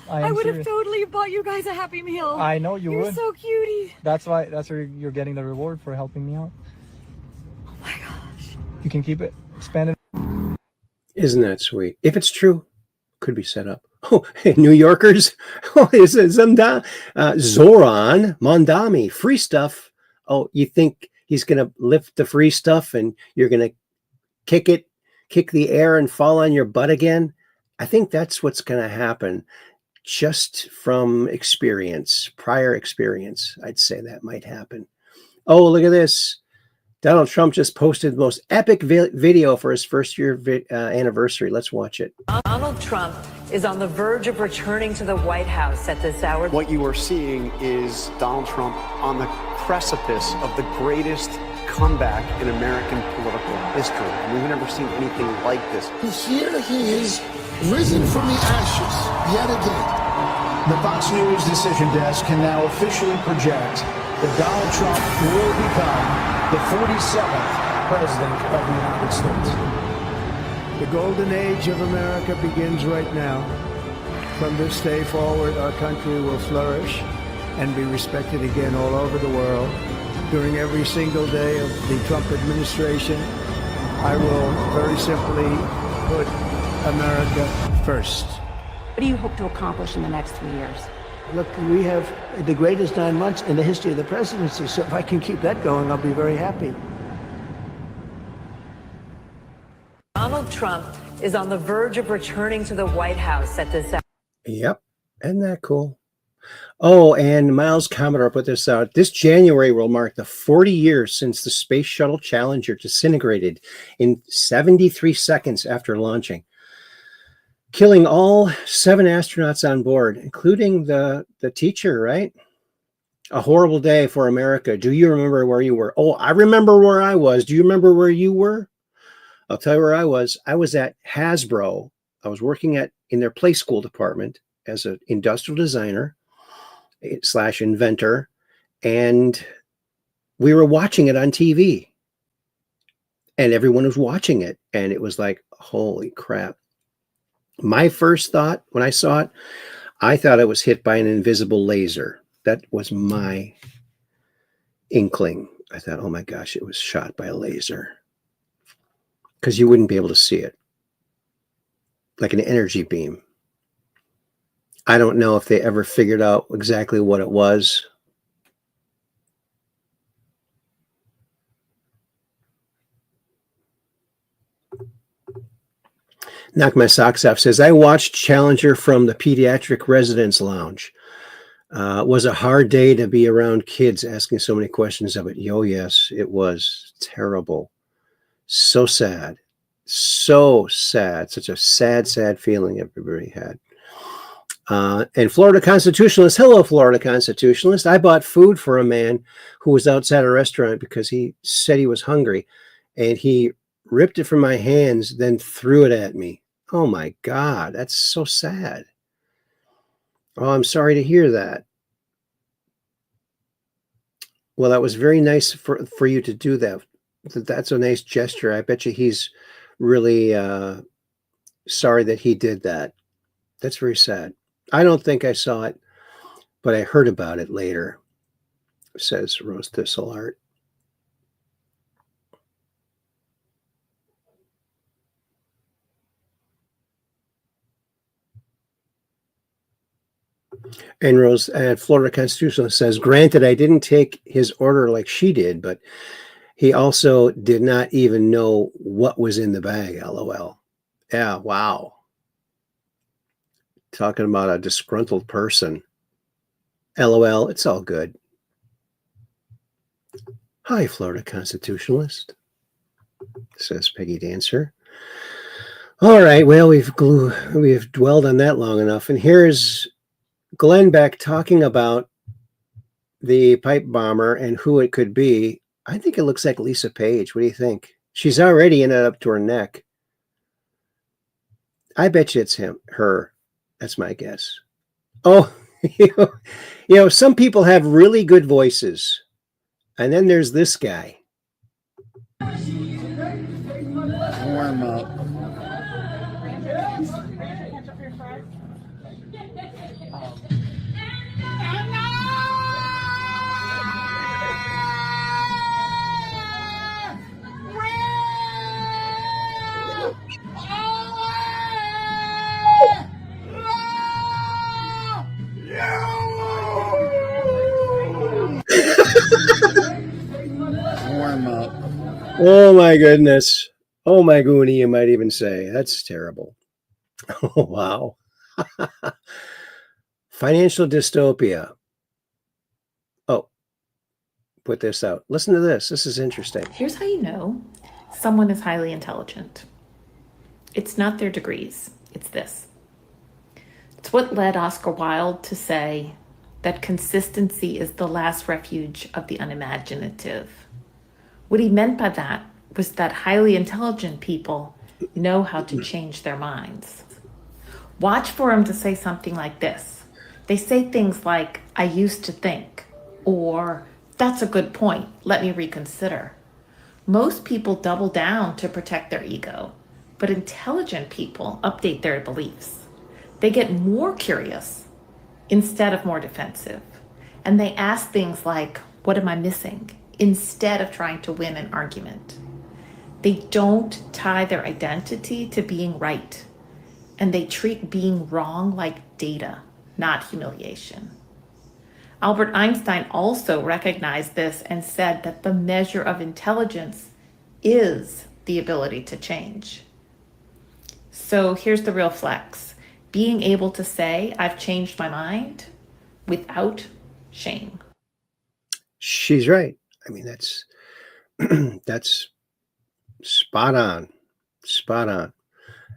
I would have serious. totally bought you guys a Happy Meal. I know you You're would. so cutie. That's why. That's where you're getting the reward for helping me out. Oh my gosh. You can keep it. Spend it. Isn't that sweet? If it's true, could be set up. Oh, hey, New Yorkers. Oh, is it Zoran Mondami, free stuff. Oh, you think he's going to lift the free stuff and you're going to kick the air and fall on your butt again? I think that's what's going to happen just from experience, prior experience. I'd say that might happen. Oh, look at this. Donald Trump just posted the most epic video for his first year anniversary. Let's watch it. Donald Trump is on the verge of returning to the White House at this hour. What you are seeing is Donald Trump on the precipice of the greatest comeback in American political history. We've never seen anything like this. Here he is, risen from the ashes, yet again. The Fox News decision desk can now officially project that Donald Trump will become the 47th President of the United States. The golden age of America begins right now. From this day forward, our country will flourish and be respected again all over the world. During every single day of the Trump administration, I will very simply put America first. What do you hope to accomplish in the next 3 years? Look, we have the greatest 9 months in the history of the presidency, so if I can keep that going, I'll be very happy. Donald Trump is on the verge of returning to the White House at this hour. Yep. Isn't that cool? Oh, and Miles Commodore put this out. This January will mark the 40 years since the Space Shuttle Challenger disintegrated in 73 seconds after launching, killing all 7 astronauts on board, including the teacher, right? A horrible day for America. Do you remember where you were? Oh, I remember where I was. Do you remember where you were? I'll tell you where I was. I was at Hasbro. I was working in their play school department as an industrial designer / inventor, and we were watching it on TV. And everyone was watching it, and it was like, holy crap. My first thought when I saw it, I thought it was hit by an invisible laser. That was my inkling. I thought, oh my gosh, it was shot by a laser. Because you wouldn't be able to see it. Like an energy beam. I don't know if they ever figured out exactly what it was. Knock My Socks Off says, I watched Challenger from the pediatric residence lounge. It was a hard day to be around kids asking so many questions of it. Oh, yes, it was terrible. So sad. So sad. Such a sad, sad feeling everybody had. And Florida Constitutionalist, hello, Florida Constitutionalist. I bought food for a man who was outside a restaurant because he said he was hungry. And he ripped it from my hands, then threw it at me. Oh my God, that's so sad. Oh, I'm sorry to hear that. Well, that was very nice for you to do that. That's a nice gesture. I bet you he's really sorry that he did that. That's very sad. I don't think I saw it, but I heard about it later, says Rose Thistle Art. And Rose at Florida Constitutionalist says, granted, I didn't take his order like she did, but he also did not even know what was in the bag, LOL. Yeah, wow. Talking about a disgruntled person. LOL, it's all good. Hi, Florida Constitutionalist, says Peggy Dancer. All right, well, we've dwelled on that long enough. And here's Glenn Beck talking about the pipe bomber and who it could be. I think it looks like Lisa Page. What do you think? She's already in it up to her neck. I bet you it's her. That's my guess. Oh, you know, some people have really good voices. And then there's this guy. Warm up. Warm up. Oh my goodness. Oh my goonie, you might even say. That's terrible. Oh wow. Financial dystopia. Oh, put this out. Listen to this. This is interesting. Here's how you know someone is highly intelligent. It's not their degrees. It's this. It's what led Oscar Wilde to say that consistency is the last refuge of the unimaginative. What he meant by that was that highly intelligent people know how to change their minds. Watch for him to say something like this. They say things like, I used to think, or that's a good point, let me reconsider. Most people double down to protect their ego, but intelligent people update their beliefs. They get more curious instead of more defensive. And they ask things like, what am I missing? Instead of trying to win an argument. They don't tie their identity to being right. And they treat being wrong like data, not humiliation. Albert Einstein also recognized this and said that the measure of intelligence is the ability to change. So here's the real flex. Being able to say, I've changed my mind without shame. She's right. I mean, that's that's spot on. Spot on.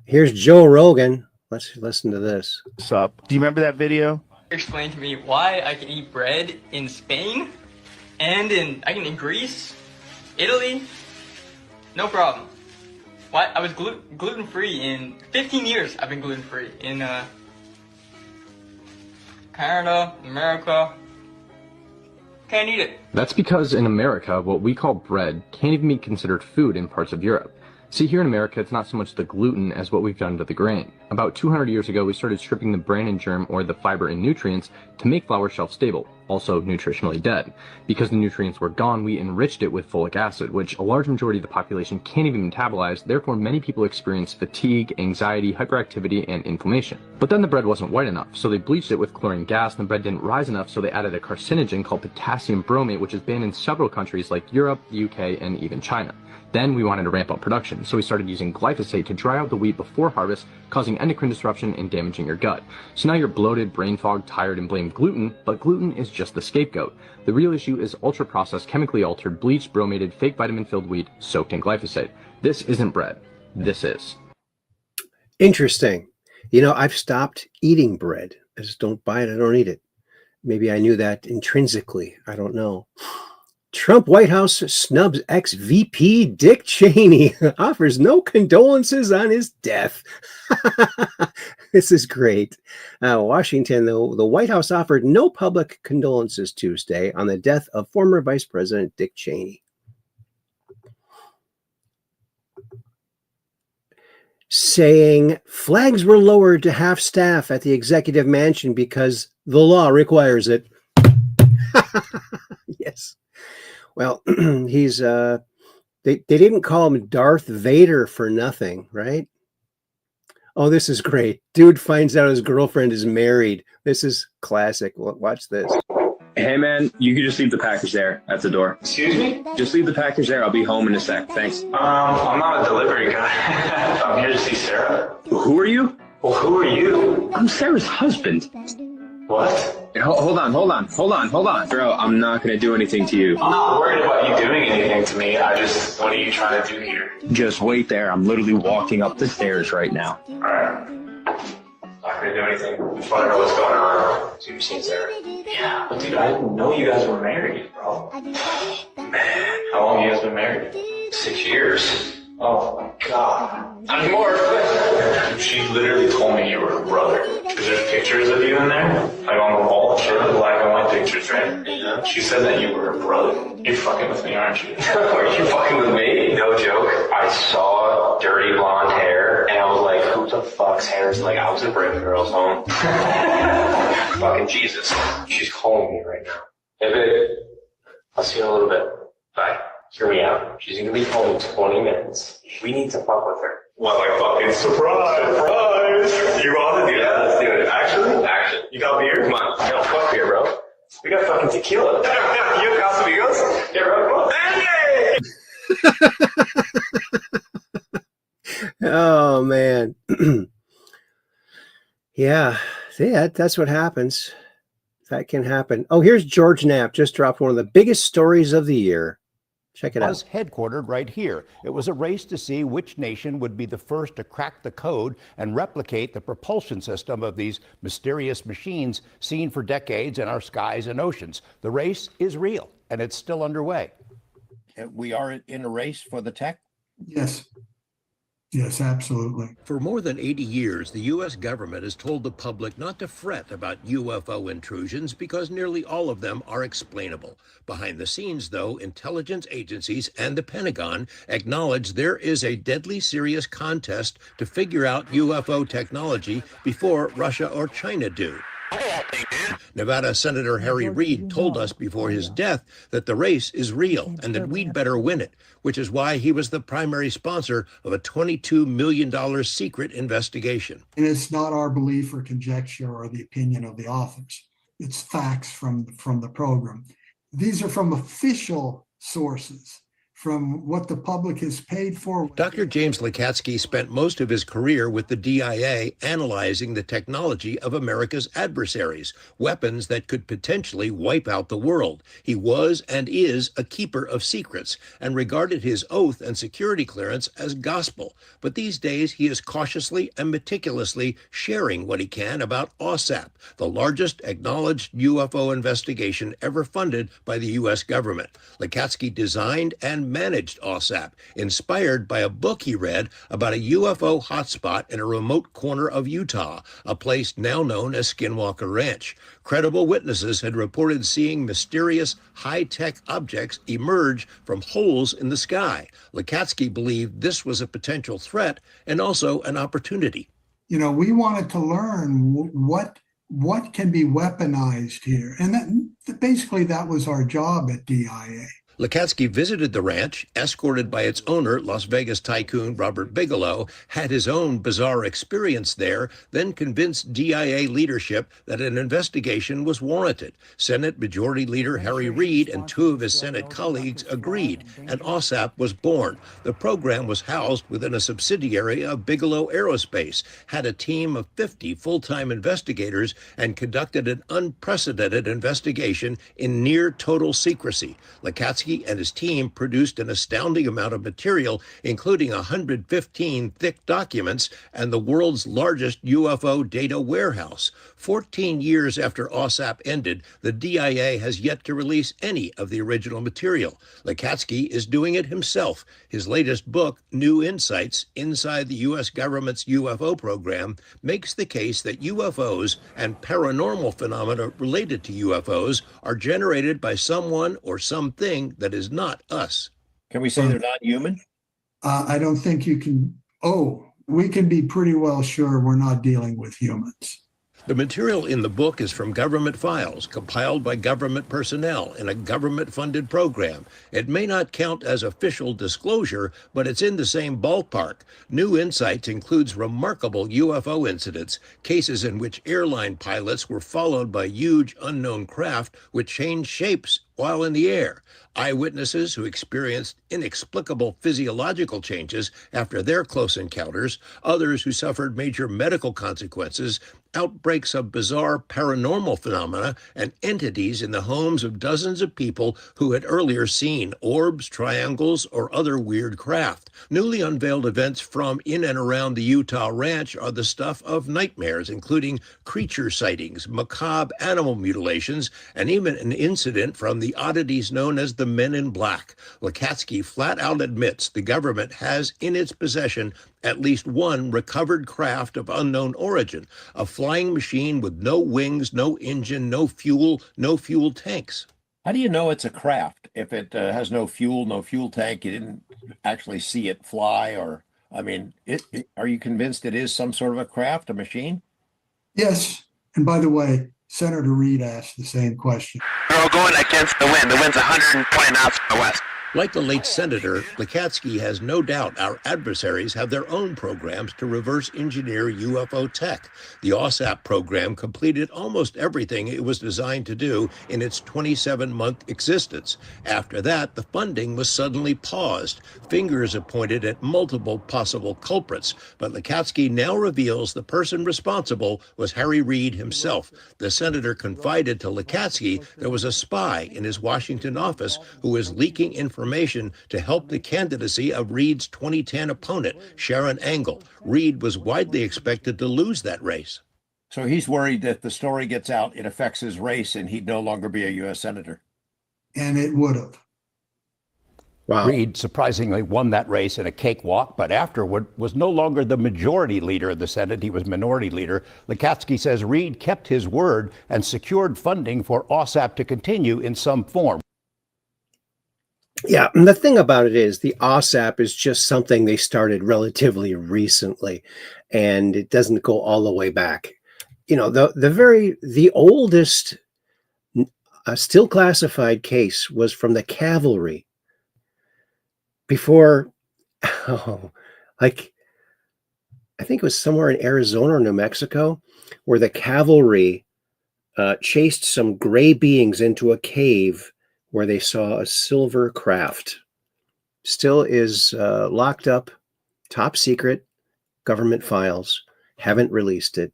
Here's Joe Rogan. Let's listen to this. What's up? Do you remember that video? Explain to me why I can eat bread in Spain and I can in Greece, Italy, no problem. Why I was gluten-free in 15 years. I've been gluten-free in Canada, America. Can't eat it. That's because in America, what we call bread can't even be considered food in parts of Europe. See, here in America, it's not so much the gluten as what we've done to the grain. About 200 years ago, we started stripping the bran and germ, or the fiber and nutrients, to make flour shelf-stable, also nutritionally dead. Because the nutrients were gone, we enriched it with folic acid, which a large majority of the population can't even metabolize, therefore many people experience fatigue, anxiety, hyperactivity, and inflammation. But then the bread wasn't white enough, so they bleached it with chlorine gas, and the bread didn't rise enough, so they added a carcinogen called potassium bromate, which is banned in several countries like Europe, the UK, and even China. Then we wanted to ramp up production, so we started using glyphosate to dry out the wheat before harvest, causing endocrine disruption and damaging your gut. So now you're bloated, brain fogged, tired, and blame gluten, but gluten is just the scapegoat. The real issue is ultra-processed, chemically altered, bleached, bromated, fake vitamin-filled wheat soaked in glyphosate. This isn't bread. This is. Interesting. You know, I've stopped eating bread. I just don't buy it. I don't eat it. Maybe I knew that intrinsically. I don't know. Trump White House snubs ex-VP Dick Cheney, offers no condolences on his death. This is great. Washington, the White House offered no public condolences Tuesday on the death of former Vice President Dick Cheney. Saying flags were lowered to half staff at the executive mansion because the law requires it. Yes. Well, he's they didn't call him Darth Vader for nothing, right? Oh, this is great. Dude finds out his girlfriend is married. This is classic. Watch this. Hey man, you can just leave the package there at the door. Excuse me? Just leave the package there. I'll be home in a sec. Thanks. I'm not a delivery guy. I'm here to see Sarah. Who are you? Well, who are you? I'm Sarah's husband. What? Hold on. Bro, I'm not going to do anything to you. I'm not worried about you doing anything to me. What are you trying to do here? Just wait there. I'm literally walking up the stairs right now. Alright. Not gonna do anything. Just wanna know what's going on. So you've seen Sarah? Yeah, but dude, I didn't know you guys were married, bro. Man, how long have you guys been married? 6 years. Oh my god. I'm more. She literally told me you were her brother. Because there's pictures of you in there, like on the wall, sure, black and white pictures, right? Yeah. She said that you were her brother. You're fucking with me, aren't you? Are you fucking with me? No joke. I saw dirty blonde hair, and I was like, who the fuck's hair is like? I was at Brave Girls Home. Fucking Jesus. She's calling me right now. Hey, babe. I'll see you in a little bit. Bye. Hear me out. She's gonna be home in 20 minutes. We need to fuck with her. What, like fucking surprise? Surprise! You want to do that? Let's do it. Action. You got beer? Come on. Yo, fuck beer, bro. We got fucking tequila. You got Casamigos? Yeah, bro. Come on. Hey! Oh man. Yeah. See, that's what happens. That can happen. Oh, here's George Knapp. Just dropped one of the biggest stories of the year. Check it out. Was headquartered right here. It was a race to see which nation would be the first to crack the code and replicate the propulsion system of these mysterious machines seen for decades in our skies and oceans. The race is real, and it's still underway. We are in a race for the tech? Yes. Yes, absolutely. For more than 80 years, the U.S. government has told the public not to fret about UFO intrusions because nearly all of them are explainable. Behind the scenes, though, intelligence agencies and the Pentagon acknowledge there is a deadly serious contest to figure out UFO technology before Russia or China do. Nevada Senator Harry Reid told us before his death that the race is real and that we'd better win it, which is why he was the primary sponsor of a $22 million secret investigation. And it's not our belief or conjecture or the opinion of the authors. It's facts from the program. These are from official sources, from what the public has paid for. Dr. James Lakatsky spent most of his career with the DIA analyzing the technology of America's adversaries, weapons that could potentially wipe out the world. He was and is a keeper of secrets and regarded his oath and security clearance as gospel. But these days, he is cautiously and meticulously sharing what he can about OSAP, the largest acknowledged UFO investigation ever funded by the U.S. government. Lakatsky designed and managed OSAP, inspired by a book he read about a UFO hotspot in a remote corner of Utah, a place now known as Skinwalker Ranch. Credible witnesses had reported seeing mysterious high-tech objects emerge from holes in the sky. Lakatsky believed this was a potential threat and also an opportunity. You know, we wanted to learn what can be weaponized here. And basically that was our job at DIA. Lakatsky visited the ranch, escorted by its owner, Las Vegas tycoon Robert Bigelow, had his own bizarre experience there, then convinced DIA leadership that an investigation was warranted. Senate Majority Leader Harry Reid and two of his Senate colleagues agreed, and OSAP was born. The program was housed within a subsidiary of Bigelow Aerospace, had a team of 50 full-time investigators, and conducted an unprecedented investigation in near total secrecy. Lakatsky and his team produced an astounding amount of material, including 115 thick documents and the world's largest UFO data warehouse. 14 years after OSAP ended, the DIA has yet to release any of the original material. Lakatsky is doing it himself. His latest book, New Insights Inside the U.S. Government's UFO Program, makes the case that UFOs and paranormal phenomena related to UFOs are generated by someone or something that is not us. Can we say they're not human? I don't think you can. We can be pretty well sure we're not dealing with humans. The material in the book is from government files, compiled by government personnel in a government-funded program. It may not count as official disclosure, but it's in the same ballpark. New Insights includes remarkable UFO incidents, cases in which airline pilots were followed by huge unknown craft which changed shapes while in the air, eyewitnesses who experienced inexplicable physiological changes after their close encounters, others who suffered major medical consequences, outbreaks outbreaks of bizarre paranormal phenomena and entities in the homes of dozens of people who had earlier seen orbs, triangles, or other weird craft. Newly unveiled events from in and around the Utah ranch are the stuff of nightmares, including creature sightings, macabre animal mutilations, and even an incident from the oddities known as the Men in Black. Lakatsky flat out admits the government has in its possession at least one recovered craft of unknown origin, a flying machine with no wings, no engine, no fuel tanks. How do you know it's a craft if it has no fuel tank? You didn't actually see it fly, or I mean, are you convinced it is some sort of a craft, a machine? Yes. And by the way, Senator Reid asked the same question. We're all going against the wind. The wind's 120 knots from the west. Like the late senator, Lakatsky has no doubt our adversaries have their own programs to reverse engineer UFO tech. The OSAP program completed almost everything it was designed to do in its 27-month existence. After that, the funding was suddenly paused. Fingers are pointed at multiple possible culprits, but Lakatsky now reveals the person responsible was Harry Reid himself. The senator confided to Lakatsky there was a spy in his Washington office who was leaking information to help the candidacy of Reid's 2010 opponent, Sharon Angle. Reid was widely expected to lose that race. So he's worried that the story gets out, it affects his race, and he'd no longer be a U.S. senator. And it would have. Wow. Reid surprisingly won that race in a cakewalk, but afterward was no longer the majority leader of the Senate. He was minority leader. Lakatsky says Reid kept his word and secured funding for OSAP to continue in some form. Yeah, and the thing about it is the OSAP is just something they started relatively recently, and it doesn't go all the way back. You know, the oldest still classified case was from the cavalry before, I think it was somewhere in Arizona or New Mexico, where the cavalry chased some gray beings into a cave where they saw a silver craft. Still is locked up, top secret, government files, haven't released it.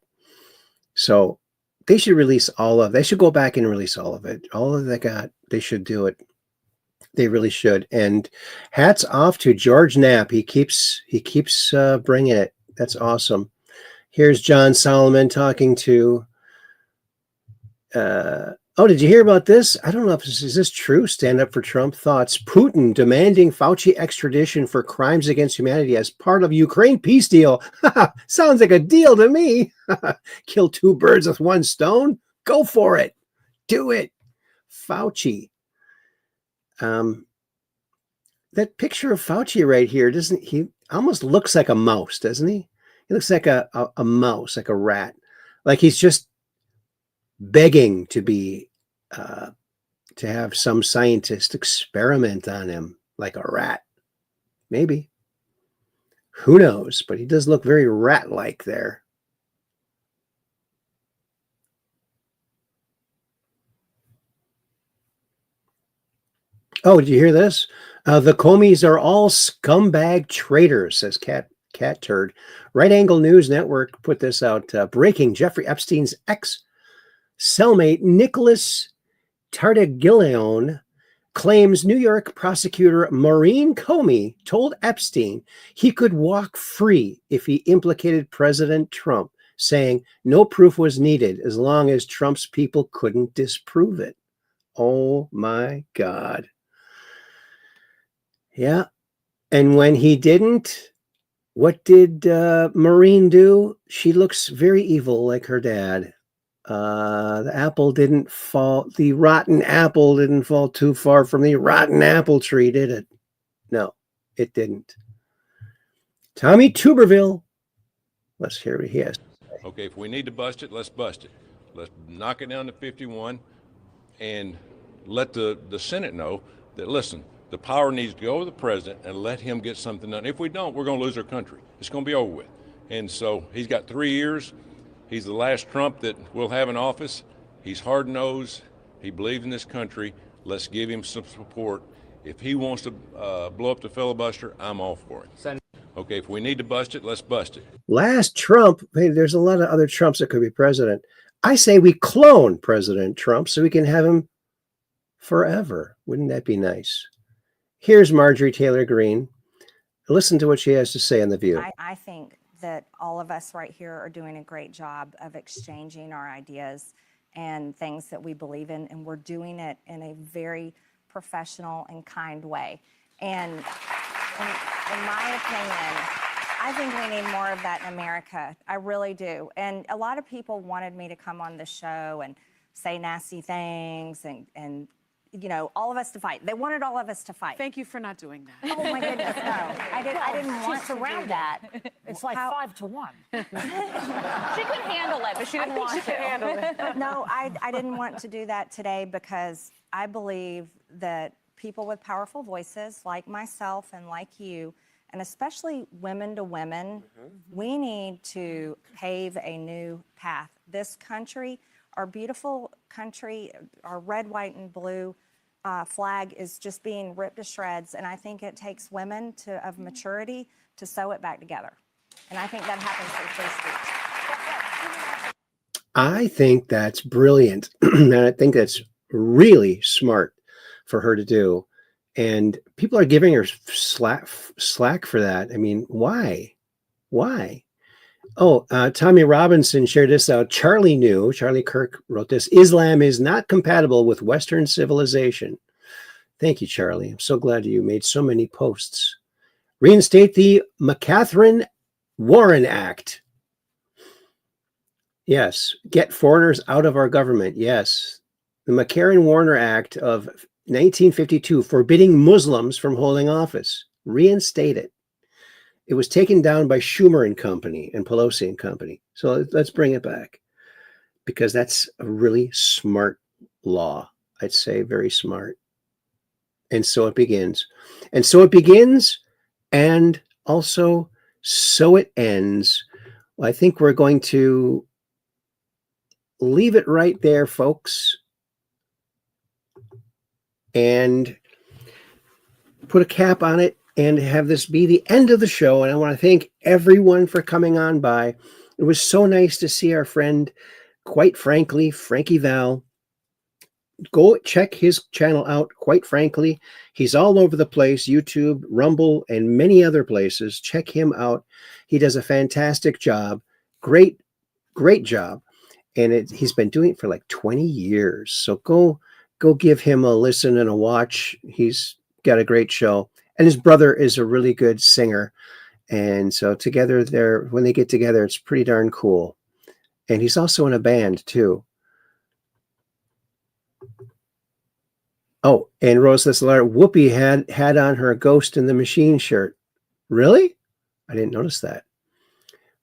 So they should release they should go back and release all of it. All of they got, they should do it. They really should. And hats off to George Knapp. He keeps bringing it. That's awesome. Here's John Solomon talking to, oh, did you hear about this? I don't know if is this true. Stand Up for Trump thoughts. Putin demanding Fauci extradition for crimes against humanity as part of Ukraine peace deal. Sounds like a deal to me. Kill two birds with one stone. Go for it. Do it. Fauci. That picture of Fauci right here, doesn't he almost looks like a mouse, doesn't he? He looks like a mouse, like a rat. Like he's just begging to be to have some scientist experiment on him like a rat. Maybe. Who knows? But he does look very rat-like there. Oh, did you hear this? The Comeys are all scumbag traitors, says Cat Turd. Right Angle News Network put this out. Breaking: Jeffrey Epstein's ex-cellmate Nicholas Tartaglione claims New York prosecutor Maureen Comey told Epstein he could walk free if he implicated President Trump, saying no proof was needed as long as Trump's people couldn't disprove it. Oh my God. Yeah. And when he didn't, what did Maureen do? She looks very evil like her dad. The apple didn't fall, the rotten apple didn't fall too far from the rotten apple tree, did it? No, it didn't. Tommy Tuberville. Let's hear what he has to say. Okay, if we need to bust it, let's bust it. Let's knock it down to 51 and let the Senate know that, listen, the power needs to go to the president and let him get something done. If we don't, we're going to lose our country. It's going to be over with. And so he's got 3 years. He's the last Trump that we'll have in office. He's hard-nosed. He believes in this country. Let's give him some support. If he wants to blow up the filibuster, I'm all for it. Okay, if we need to bust it, let's bust it. Last Trump, hey, there's a lot of other Trumps that could be president. I say we clone President Trump so we can have him forever. Wouldn't that be nice? Here's Marjorie Taylor Greene. Listen to what she has to say on The View. I think that all of us right here are doing a great job of exchanging our ideas and things that we believe in, and we're doing it in a very professional and kind way. And in my opinion, I think we need more of that in America. I really do. And a lot of people wanted me to come on the show and say nasty things and you know, all of us to fight. They wanted all of us to fight. Thank you for not doing that. Oh my goodness, no. I didn't want to around do that. It's like 5 to 1. She could handle it, but she didn't want to. handle it. No, I didn't want to do that today because I believe that people with powerful voices like myself and like you, and especially women to women, we need to pave a new path. This country, our beautiful country, our red, white, and blue flag is just being ripped to shreds, and I think it takes women of maturity to sew it back together. And I think that happens through free speech. I think that's brilliant. And I think that's really smart for her to do. And people are giving her slack for that. I mean, why? Why? Oh, Tommy Robinson shared this out. Charlie Kirk wrote this. Islam is not compatible with Western civilization. Thank you, Charlie. I'm so glad you made so many posts. Reinstate the McCarthy-Warren Act. Yes. Get foreigners out of our government. Yes. The McCarthy-Warren Act of 1952 forbidding Muslims from holding office. Reinstate it. It was taken down by Schumer and company and Pelosi and company. So let's bring it back because that's a really smart law. I'd say very smart. And so it begins. And so it begins. And also so it ends. Well, I think we're going to leave it right there, folks. And put a cap on it. And have this be the end of the show. And I want to thank everyone for coming on by. It was so nice to see our friend, quite frankly, Frankie Val. Go check his channel out, quite frankly. He's all over the place, YouTube, Rumble, and many other places. Check him out. He does a fantastic job. Great job. And he's been doing it for like 20 years. So go give him a listen and a watch. He's got a great show. And his brother is a really good singer. And so together when they get together, it's pretty darn cool. And he's also in a band too. Oh, and Rose Thessalard, Whoopi had on her Ghost in the Machine shirt. Really? I didn't notice that.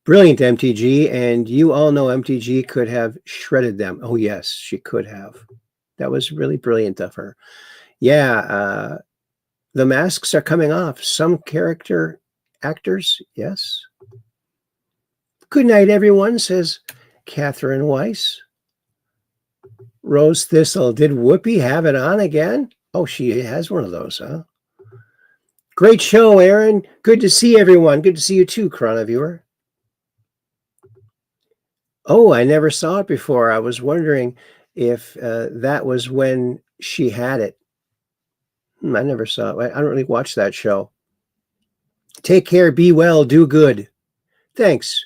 Brilliant, MTG. And you all know MTG could have shredded them. Oh, yes, she could have. That was really brilliant of her. Yeah, the masks are coming off. Some character actors, yes. Good night, everyone, says Catherine Weiss. Rose Thistle, did Whoopi have it on again? Oh, she has one of those, huh? Great show, Aaron. Good to see everyone. Good to see you too, Chrono Viewer. Oh, I never saw it before. I was wondering if that was when she had it. I never saw it. I don't really watch that show. Take care, be well, do good. Thanks,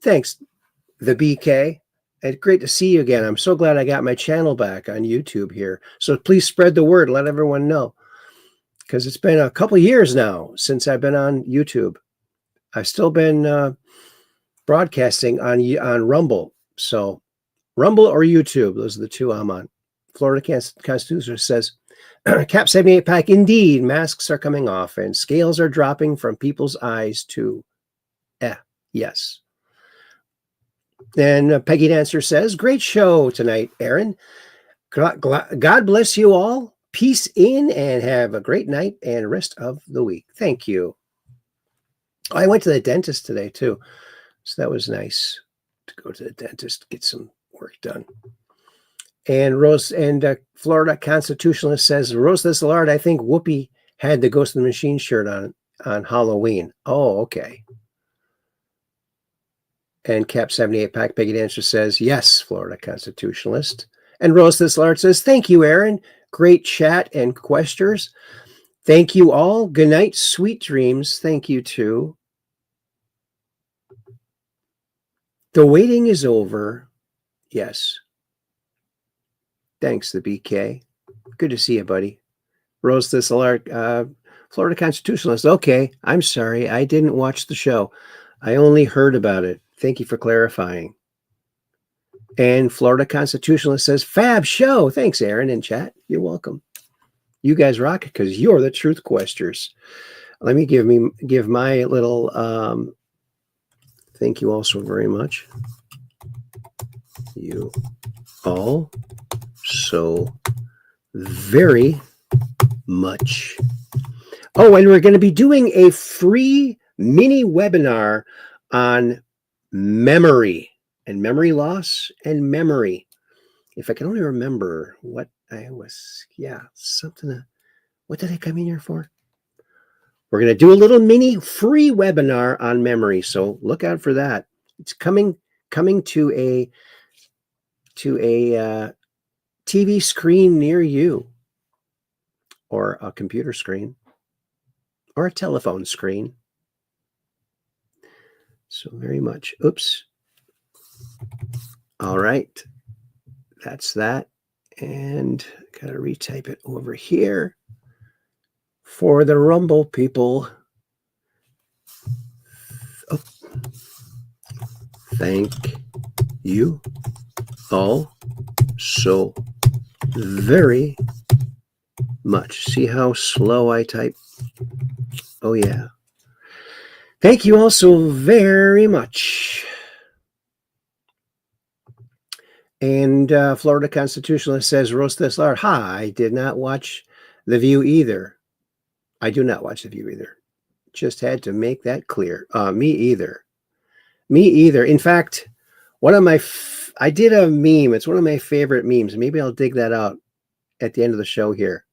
the BK. It's great to see you again. I'm so glad I got my channel back on YouTube here. So please spread the word. Let everyone know. Because it's been a couple years now since I've been on YouTube. I've still been broadcasting on Rumble. So Rumble or YouTube, those are the two I'm on. Florida Constitution says, Cap 78 pack, indeed, masks are coming off and scales are dropping from people's eyes too. Yes. And Peggy Dancer says, great show tonight, Aaron. God bless you all. Peace in and have a great night and rest of the week. Thank you. I went to the dentist today too. So that was nice to go to the dentist, get some work done. And Rose and Florida Constitutionalist says, Rose Thessalard, I think Whoopi had the Ghost in the Machine shirt on. on Halloween. Oh, okay. And Cap 78 Pack Peggy Dancer says, yes, Florida Constitutionalist. And Rose This Lard says, thank you, Aaron. Great chat and questers. Thank you all. Good night. Sweet dreams. Thank you, too. The waiting is over. Yes. Thanks, the BK. Good to see you, buddy. Rose This Lard, Florida Constitutionalist. Okay, I'm sorry. I didn't watch the show. I only heard about it. Thank you for clarifying. And Florida Constitutionalist says, fab show. Thanks, Aaron, in chat. You're welcome. You guys rock because you're the truth questers. Let me give my little thank you all so very much. You all so very much. Oh, and we're going to be doing a free mini webinar on memory and memory loss and memory. If I can only remember what I was, something. What did I come in here for? We're going to do a little mini free webinar on memory. So look out for that. It's coming to a TV screen near you, or a computer screen, or a telephone screen. So very much. Oops. All right. That's that. And got to retype it over here for the Rumble people. Oh. Thank you all so very much. See how slow I type? Oh, yeah. Thank you all so very much. And Florida Constitutionalist says, roast this lard. Ha, I did not watch The View either. I do not watch The View either. Just had to make that clear. Me either. Me either. In fact, one of my, I did a meme. It's one of my favorite memes. Maybe I'll dig that out at the end of the show here.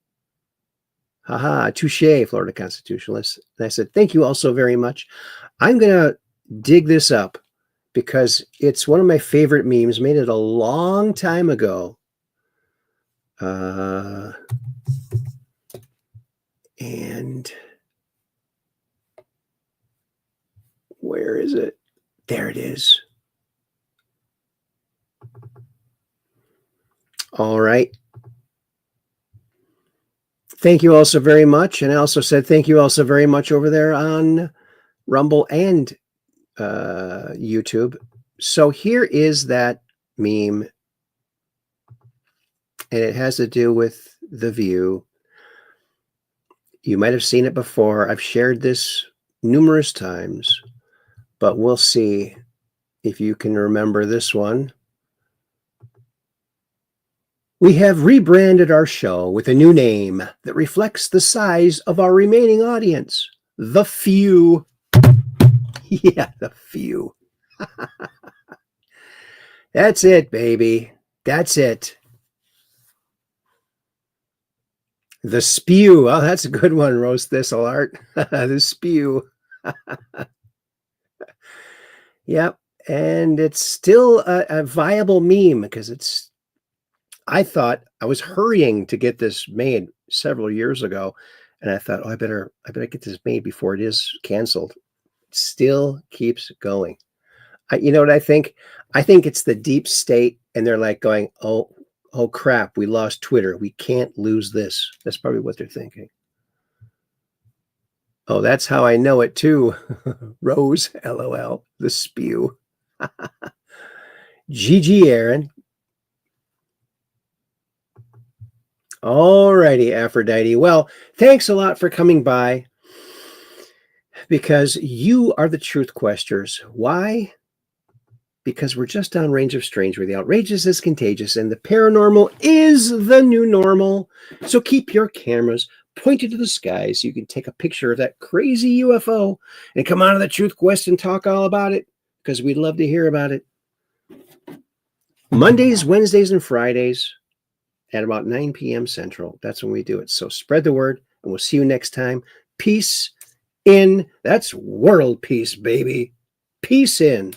Haha, touche, Florida Constitutionalist. And I said, thank you all so very much. I'm going to dig this up because it's one of my favorite memes. Made it a long time ago. And where is it? There it is. All right. Thank you all so very much. And I also said thank you all so very much over there on Rumble and YouTube. So here is that meme. And it has to do with The View. You might have seen it before. I've shared this numerous times, but we'll see if you can remember this one. We have rebranded our show with a new name that reflects the size of our remaining audience. The Few. Yeah, The Few. That's it, baby. That's it. The Spew. Oh, that's a good one, Roast Thistle Art. The Spew. Yep. And it's still a viable meme because it's, I thought I was hurrying to get this made several years ago. And I thought, oh, I better get this made before it is canceled. It still keeps going. You know what I think? I think it's the deep state. And they're like going, oh crap, we lost Twitter. We can't lose this. That's probably what they're thinking. Oh, that's how I know it too. Rose, LOL, the Spew. GG, Aaron. All righty, Aphrodite. Well, thanks a lot for coming by because you are the truth questers. Why? Because we're just downrange of strange where the outrageous is contagious and the paranormal is the new normal. So keep your cameras pointed to the sky so you can take a picture of that crazy UFO and come out of the truth quest and talk all about it because we'd love to hear about it. Mondays, Wednesdays, and Fridays at about 9 p.m. Central. That's when we do it. So spread the word and we'll see you next time. Peace in. That's world peace, baby. Peace in.